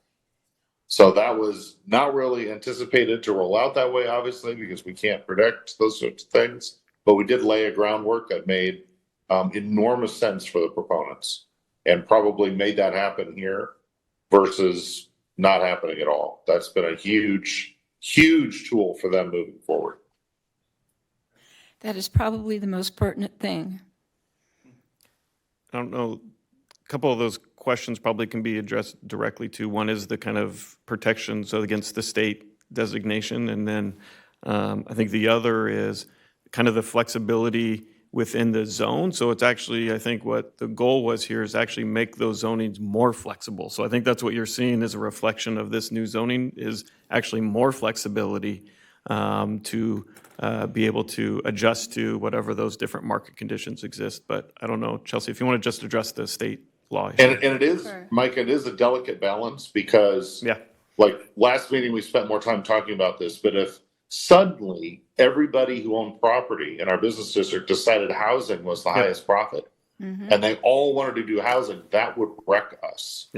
So that was not really anticipated to roll out that way, obviously, because we can't predict those sorts of things. But we did lay a groundwork that made enormous sense for the proponents, and probably made that happen here versus not happening at all. That's been a huge tool for them moving forward. That is probably the most pertinent thing. I don't know, a couple of those questions probably can be addressed directly to. One is the kind of protections against the state designation, and then I think the other is kind of the flexibility within the zone. So it's actually, I think what the goal was here is actually make those zonings more flexible. So I think that's what you're seeing as a reflection of this new zoning, is actually more flexibility to be able to adjust to whatever those different market conditions exist. But I don't know, Chelsea, if you want to just address the state law issue. And it is, Mike, it is a delicate balance, because like last meeting, we spent more time talking about this, but if suddenly everybody who owned property in our business district decided housing was the highest profit, and they all wanted to do housing, that would wreck us.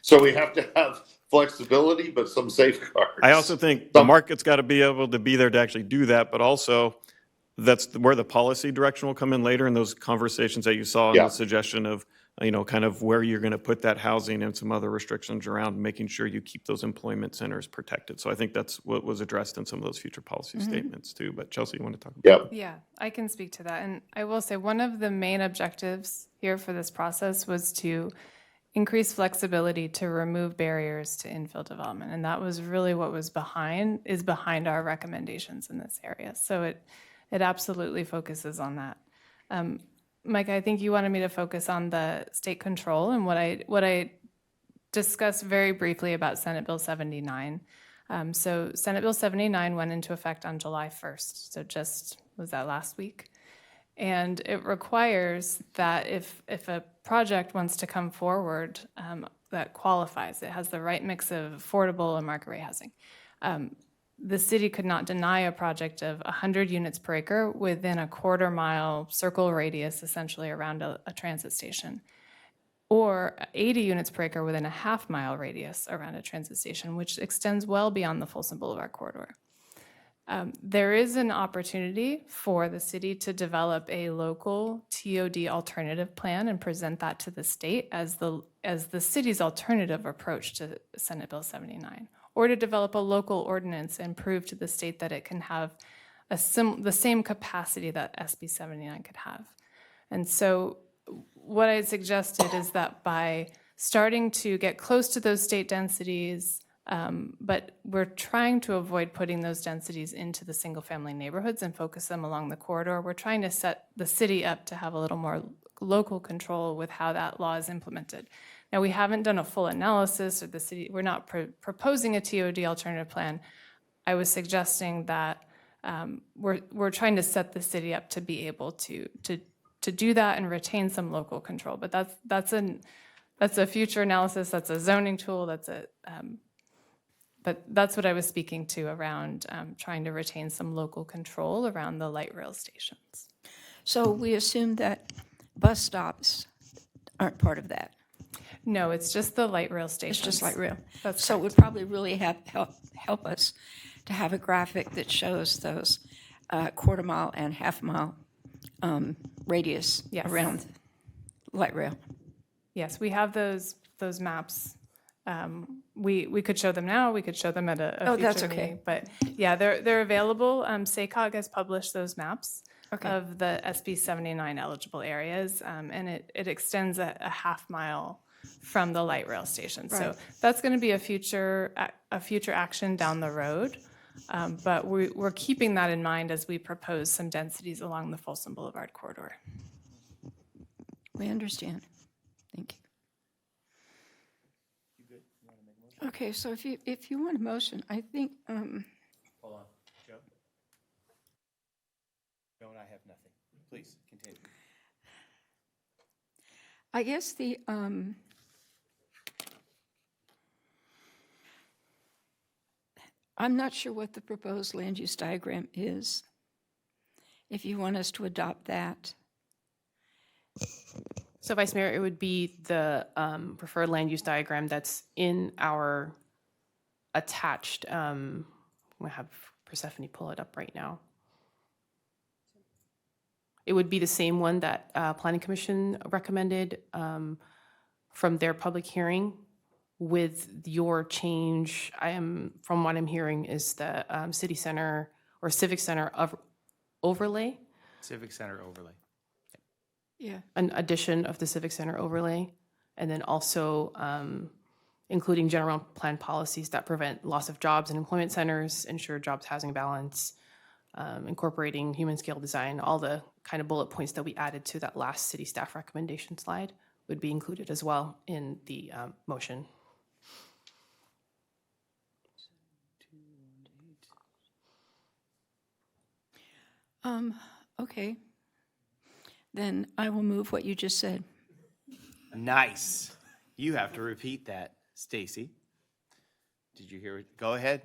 So we have to have flexibility, but some safeguards. I also think the market's got to be able to be there to actually do that, but also that's where the policy direction will come in later in those conversations that you saw in the suggestion of, kind of where you're going to put that housing and some other restrictions around making sure you keep those employment centers protected. So I think that's what was addressed in some of those future policy statements too. But Chelsea, you want to talk about that? Yeah, I can speak to that. And I will say one of the main objectives here for this process was to increase flexibility to remove barriers to infill development. And that was really what was behind our recommendations in this area. So it absolutely focuses on that. Mike, I think you wanted me to focus on the state control and what I discussed very briefly about Senate Bill 79. So Senate Bill 79 went into effect on July 1st. So was that last week? And it requires that if a project wants to come forward that qualifies, it has the right mix of affordable and market rate housing, the city could not deny a project of 100 units per acre within a quarter-mile circle radius, essentially around a transit station, or 80 units per acre within a half-mile radius around a transit station, which extends well beyond the Folsom Boulevard corridor. There is an opportunity for the city to develop a local TOD alternative plan and present that to the state as the city's alternative approach to Senate Bill 79, or to develop a local ordinance and prove to the state that it can have the same capacity that SB 79 could have. And so what I suggested is that by starting to get close to those state densities, but we're trying to avoid putting those densities into the single-family neighborhoods and focus them along the corridor. We're trying to set the city up to have a little more local control with how that law is implemented. Now, we haven't done a full analysis, or the city, we're not proposing a TOD alternative plan. I was suggesting that we're trying to set the city up to be able to do that and retain some local control. But that's a future analysis. That's a zoning tool. But that's what I was speaking to around trying to retain some local control around the light rail stations. So we assume that bus stops aren't part of that. No, it's just the light rail It's stations. just light rail. That's So it correct. would probably really help us to have a graphic that shows those quarter mile and half mile radius Yes. around light rail. Yes, we have those maps. We could show them now, we could show them at a Oh, future that's okay. meeting. But yeah, they're available. SACOG has published those maps of the SB 79 eligible areas, and it extends a half mile from the light rail station. So Right. that's going to be a future action down the road. But we're keeping that in mind as we propose some densities along the Folsom Boulevard corridor. We understand. Thank you. Okay, so if you want a motion, I think, Hold on, Joe. Joe and I have nothing. Please, continue. I guess I'm not sure what the proposed land use diagram is. If you want us to adopt that. So Vice Mayor, it would be the preferred land use diagram that's in our attached, I'm going to have Persephone pull it up right now. It would be the same one that Planning Commission recommended from their public hearing with your change. From what I'm hearing, is the city center or civic center of overlay. Civic Center overlay. Yeah. An addition of the civic center overlay, and then also including general plan policies that prevent loss of jobs in employment centers, ensure jobs housing balance, incorporating human scale design, all the kind of bullet points that we added to that last city staff recommendation slide would be included as well in the motion. Okay. Then I will move what you just said. Nice. You have to repeat that, Stacy. Did you hear it? Go ahead.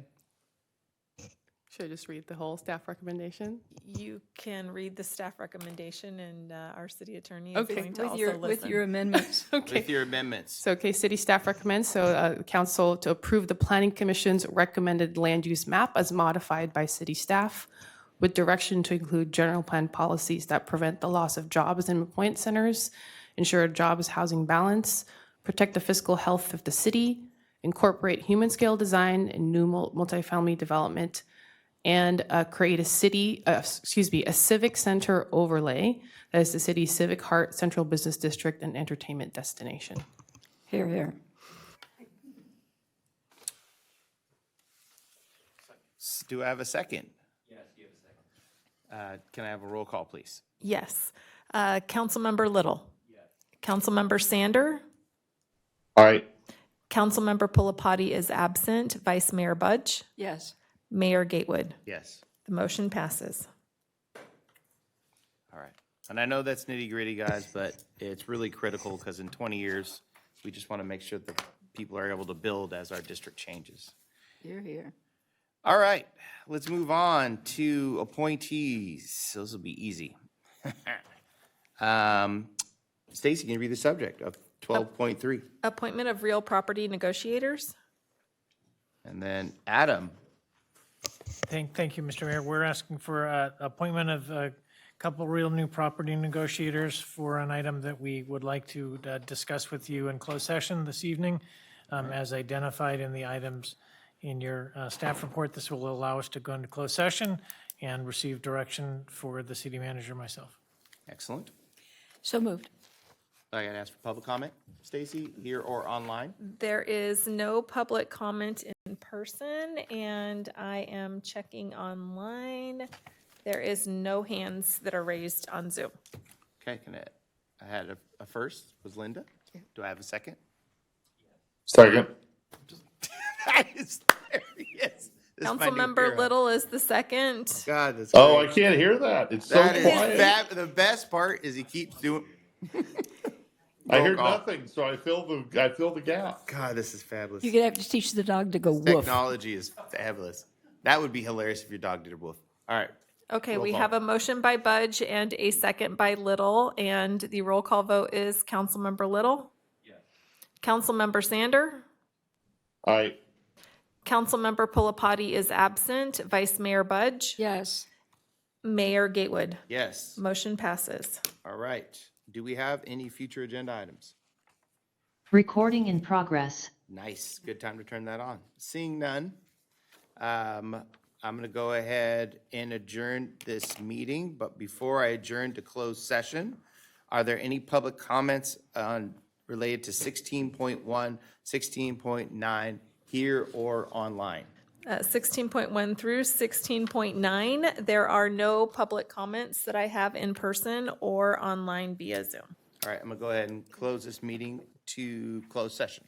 Should I just read the whole staff recommendation? You can read the staff recommendation, and our city attorney is Okay. going to With also your, listen. with your amendments. Okay. With your amendments. So, okay, city staff recommends, council to approve the planning commission's recommended land use map as modified by city staff with direction to include general plan policies that prevent the loss of jobs in employment centers, ensure jobs housing balance, protect the fiscal health of the city, incorporate human scale design in new multifamily development, and create a civic center overlay that is the city's civic heart, central business district, and entertainment destination. Here, here. Do I have a second? Yes, you have a second. Can I have a roll call, please? Yes. Councilmember Little. Yes. Councilmember Sander. Aye. Councilmember Pulapati is absent. Vice Mayor Budge. Yes. Mayor Gatewood. Yes. The motion passes. All right. And I know that's nitty gritty, guys, but it's really critical because in 20 years, we just want to make sure that people are able to build as our district changes. Here, here. All right, let's move on to appointees. Those will be easy. Stacy, can you read the subject of 12.3? Appointment of real property negotiators. And then Adam. Thank you, Mr. Mayor. We're asking for appointment of a couple real new property negotiators for an item that we would like to discuss with you in closed session this evening. As identified in the items in your staff report, this will allow us to go into closed session and receive direction for the city manager myself. Excellent. So moved. I got to ask for public comment. Stacy, here or online? There is no public comment in person, and I am checking online. There is no hands that are raised on Zoom. Okay, I had a first, was Linda. Do I have a second? Second. That is hilarious. This is my new Councilmember hero. Little is the second. God, that's Oh, great. I can't hear that. It's so That is quiet. the best part is he keeps doing. I heard Roll call. nothing, so I fill the gap. God, this is fabulous. You're going to have to teach the dog to go woof. Technology is fabulous. That would be hilarious if your dog did a woof. All right. Okay, Roll we call. have a motion by Budge and a second by Little, and the roll call vote is Councilmember Little. Yes. Councilmember Sander? Aye. Councilmember Pulapati is absent. Vice Mayor Budge? Yes. Mayor Gatewood? Yes. Motion passes. All right. Do we have any future agenda items? Recording in progress. Nice. Good time to turn that on. Seeing none, I'm going to go ahead and adjourn this meeting. But before I adjourn to closed session, are there any public comments related to 16.1, 16.9 here or online? 16.1 through 16.9, there are no public comments that I have in person or online via Zoom. All right, I'm going to go ahead and close this meeting to closed session.